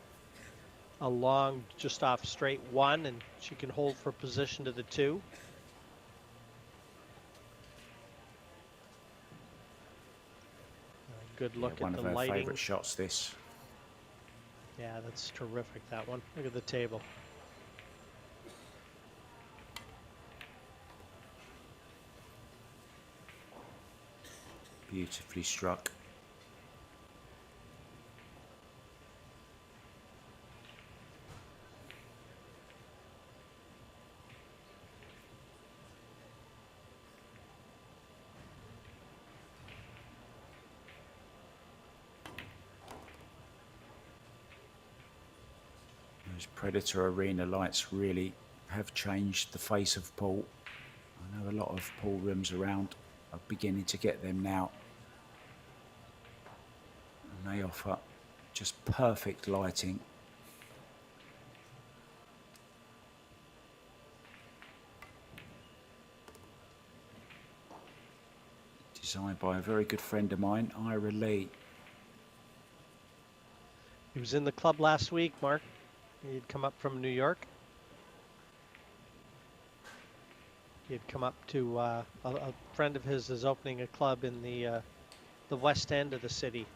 A long, just off straight 1, and she can hold for position to the 2. Good look at the lighting. One of our favorite shots, this. Yeah, that's terrific, that one. Look at the table. Beautifully struck. Those Predator Arena lights really have changed the face of pool. I know a lot of pool rooms around are beginning to get them now. And they offer just perfect lighting. Designed by a very good friend of mine, Ira Lee. He was in the club last week, Mark. He'd come up from New York. He'd come up to a friend of his is opening a club in the west end of the city,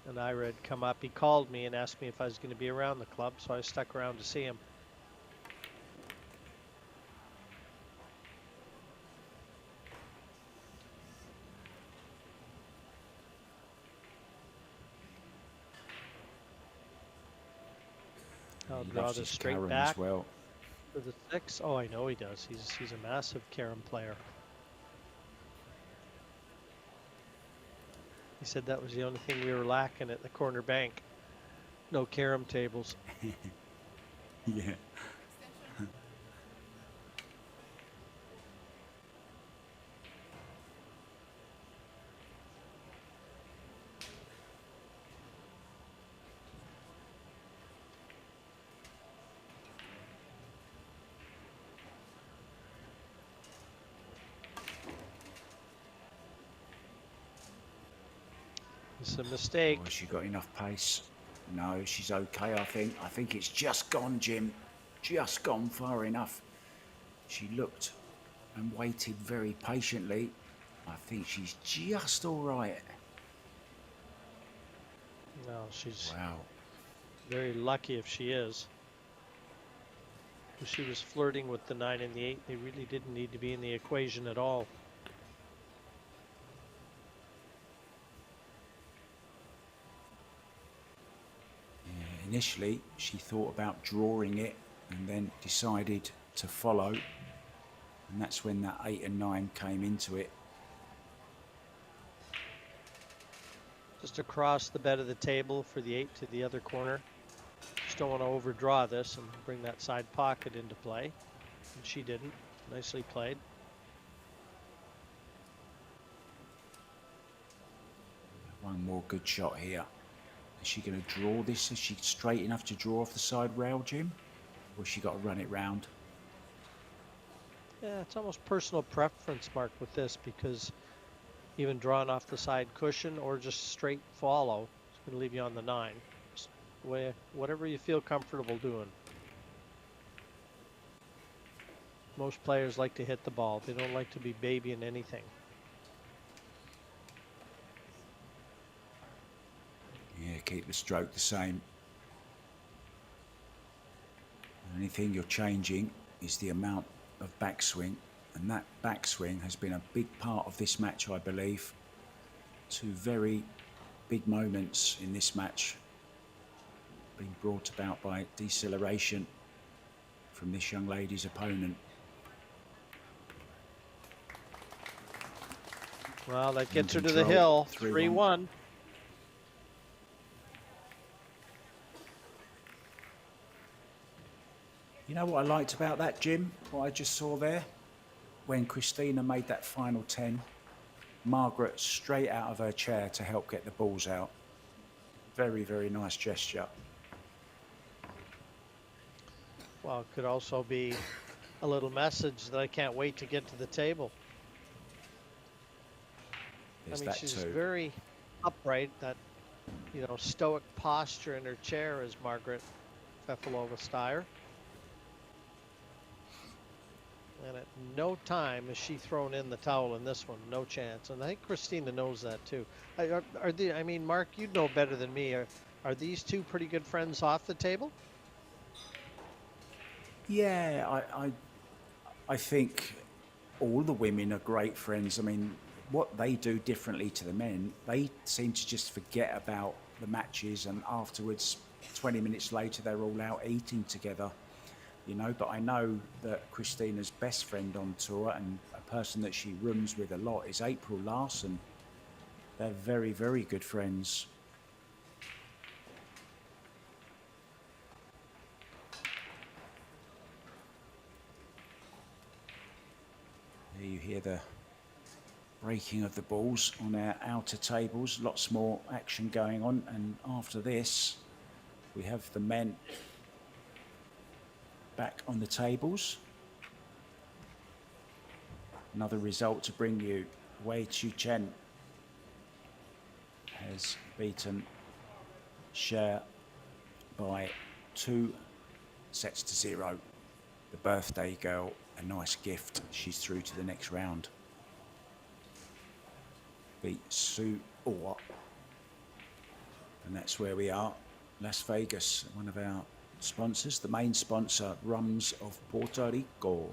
and Ira had come up. He called me and asked me if I was going to be around the club, so I stuck around to see him. I'll He draw loves this his straight carom back as well. for the 6. Oh, I know he does. He's a massive carom player. He said that was the only thing we were lacking at the corner bank. No carom tables. Yeah. It's a mistake. Oh, has she got enough pace? No, she's okay, I think. I think it's just gone, Jim. Just gone far enough. She looked and waited very patiently. I think she's just all right. No, she's Wow. very lucky if she is. If she was flirting with the 9 and the 8, they really didn't need to be in the equation at all. Yeah, initially, she thought about drawing it and then decided to follow. And that's when that 8 and 9 came into it. Just across the bed of the table for the 8 to the other corner. Just don't want to overdraw this and bring that side pocket into play. And she didn't. Nicely played. One more good shot here. Is she going to draw this? Is she straight enough to draw off the side rail, Jim? Or has she got to run it round? Yeah, it's almost personal preference, Mark, with this, because even drawing off the side cushion or just straight follow, it's going to leave you on the 9. Just whatever you feel comfortable doing. Most players like to hit the ball. They don't like to be babying anything. Yeah, keep the stroke the same. The only thing you're changing is the amount of backswing, and that backswing has been a big part of this match, I believe. 2 very big moments in this match being brought about by deceleration from this young lady's opponent. Well, that gets her to the hill. 3-1. You know what I liked about that, Jim? What I just saw there? When Kristina made that final 10, Margaret straight out of her chair to help get the balls out. Very, very nice gesture. Well, it could also be a little message that I can't wait to get to the table. There's I mean, that she's too. very upright, that, stoic posture in her chair is Margaret Fefilova style. And at no time is she thrown in the towel in this one. No chance. And I think Kristina knows that too. I mean, Mark, you'd know better than me. Are these two pretty good friends off the table? Yeah, I think all the women are great friends. I mean, what they do differently to the men, they seem to just forget about the matches, and afterwards, 20 minutes later, they're all out eating together. But I know that Kristina's best friend on tour and a person that she rooms with a lot is April Larson. They're very, very good friends. There you hear the breaking of the balls on our outer tables. Lots more action going on. And after this, we have the men back on the tables. Another result to bring you. Wei Chu Chen has beaten Cher by 2 sets to 0. The birthday girl, a nice gift. She's through to the next round. Beat Su Orr. And that's where we are. Las Vegas, one of our sponsors, the main sponsor, Rums of Puerto Rico.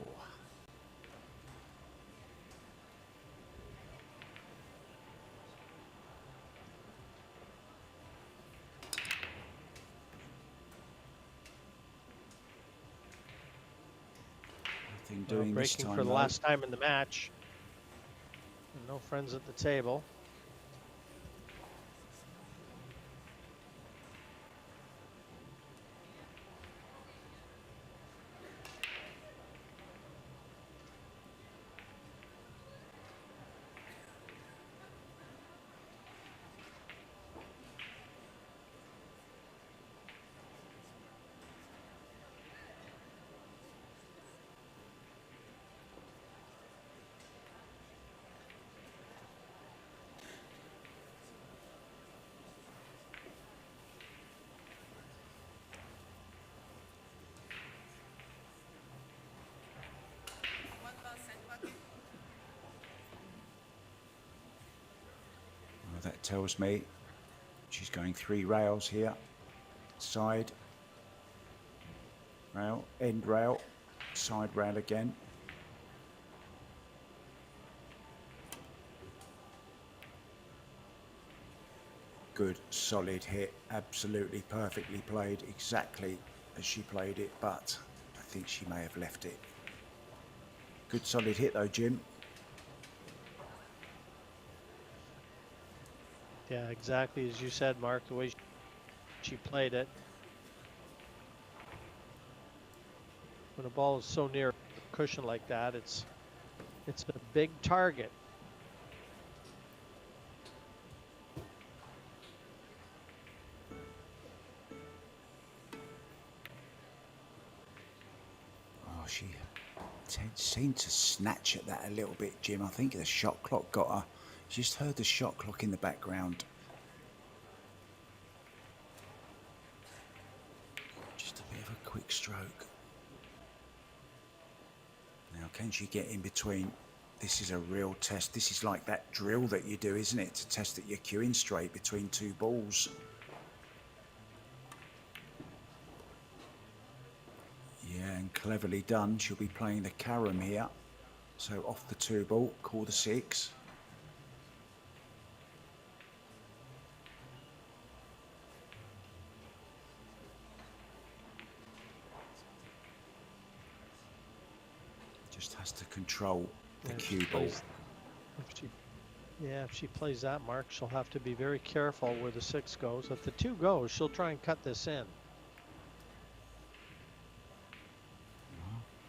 been doing this breaking time, for the though. last time in the match. And no friends at the table. Well, that tells me she's going 3 rails here. Side rail, end rail, side rail again. Good, solid hit, absolutely perfectly played, exactly as she played it, but I think she may have left it. Good solid hit though, Jim. Yeah, exactly as you said, Mark, the way she played it. When a ball is so near a cushion like that, it's a big target. Oh, she seemed to snatch at that a little bit, Jim. I think the shot clock got her. She just heard the shot clock in the background. Just a bit of a quick stroke. Now, can she get in between? This is a real test. This is like that drill that you do, isn't it? To test that you're queuing straight between 2 balls. Yeah, and cleverly done. She'll be playing the carom here. So off the 2 ball, call the 6. Just has to control the cue ball. If she plays that, Mark, she'll have to be very careful where the 6 goes. If the 2 goes, she'll try and cut this in.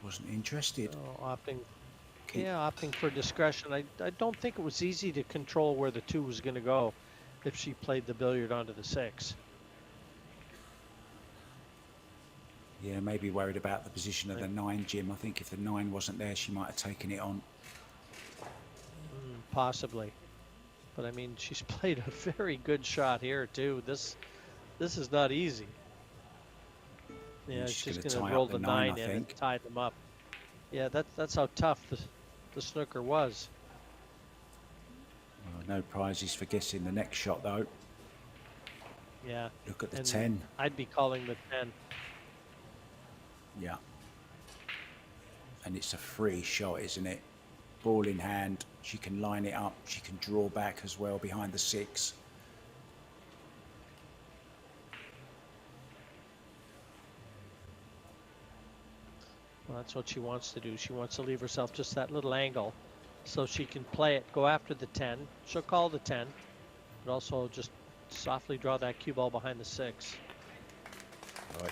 Wasn't interested. Opting for discretion. I don't think it was easy to control where the 2 was going to go if she played the billiard onto the 6. Yeah, maybe worried about the position of the 9, Jim. I think if the 9 wasn't there, she might have taken it on. Possibly. But I mean, she's played a very good shot here too. This is not easy. Yeah, she's going to roll the 9 in and tie them up. Yeah, that's how tough the snooker was. Well, no prizes for guessing the next shot though. Yeah. Look at the 10. I'd be calling the 10. Yeah. And it's a free shot, isn't it? Ball in hand. She can line it up. She can draw back as well behind the 6. Well, that's what she wants to do. She wants to leave herself just that little angle so she can play it, go after the 10. She'll call the 10, but also just softly draw that cue ball behind the 6.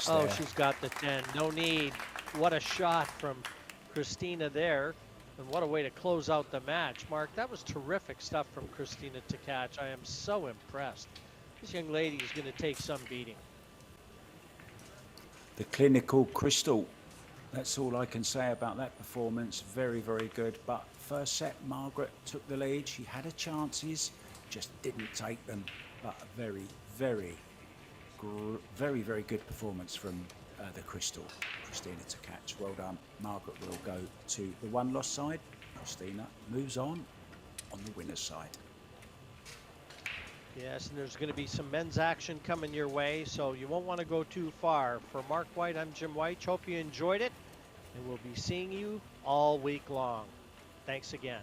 Oh, she's got the 10. No need. What a shot from Kristina there. And what a way to close out the match. Mark, that was terrific stuff from Kristina Tkach. I am so impressed. This young lady is going to take some beating. The clinical crystal. That's all I can say about that performance. Very, very good. But first set, Margaret took the lead. She had her chances, just didn't take them. But a very, very good performance from the crystal, Kristina Tkach. Well done. Margaret will go to the 1-loss side. Kristina moves on the winner's side. Yes, and there's going to be some men's action coming your way, so you won't want to go too far. For Mark White, I'm Jim White. Hope you enjoyed it, and we'll be seeing you all week long. Thanks again.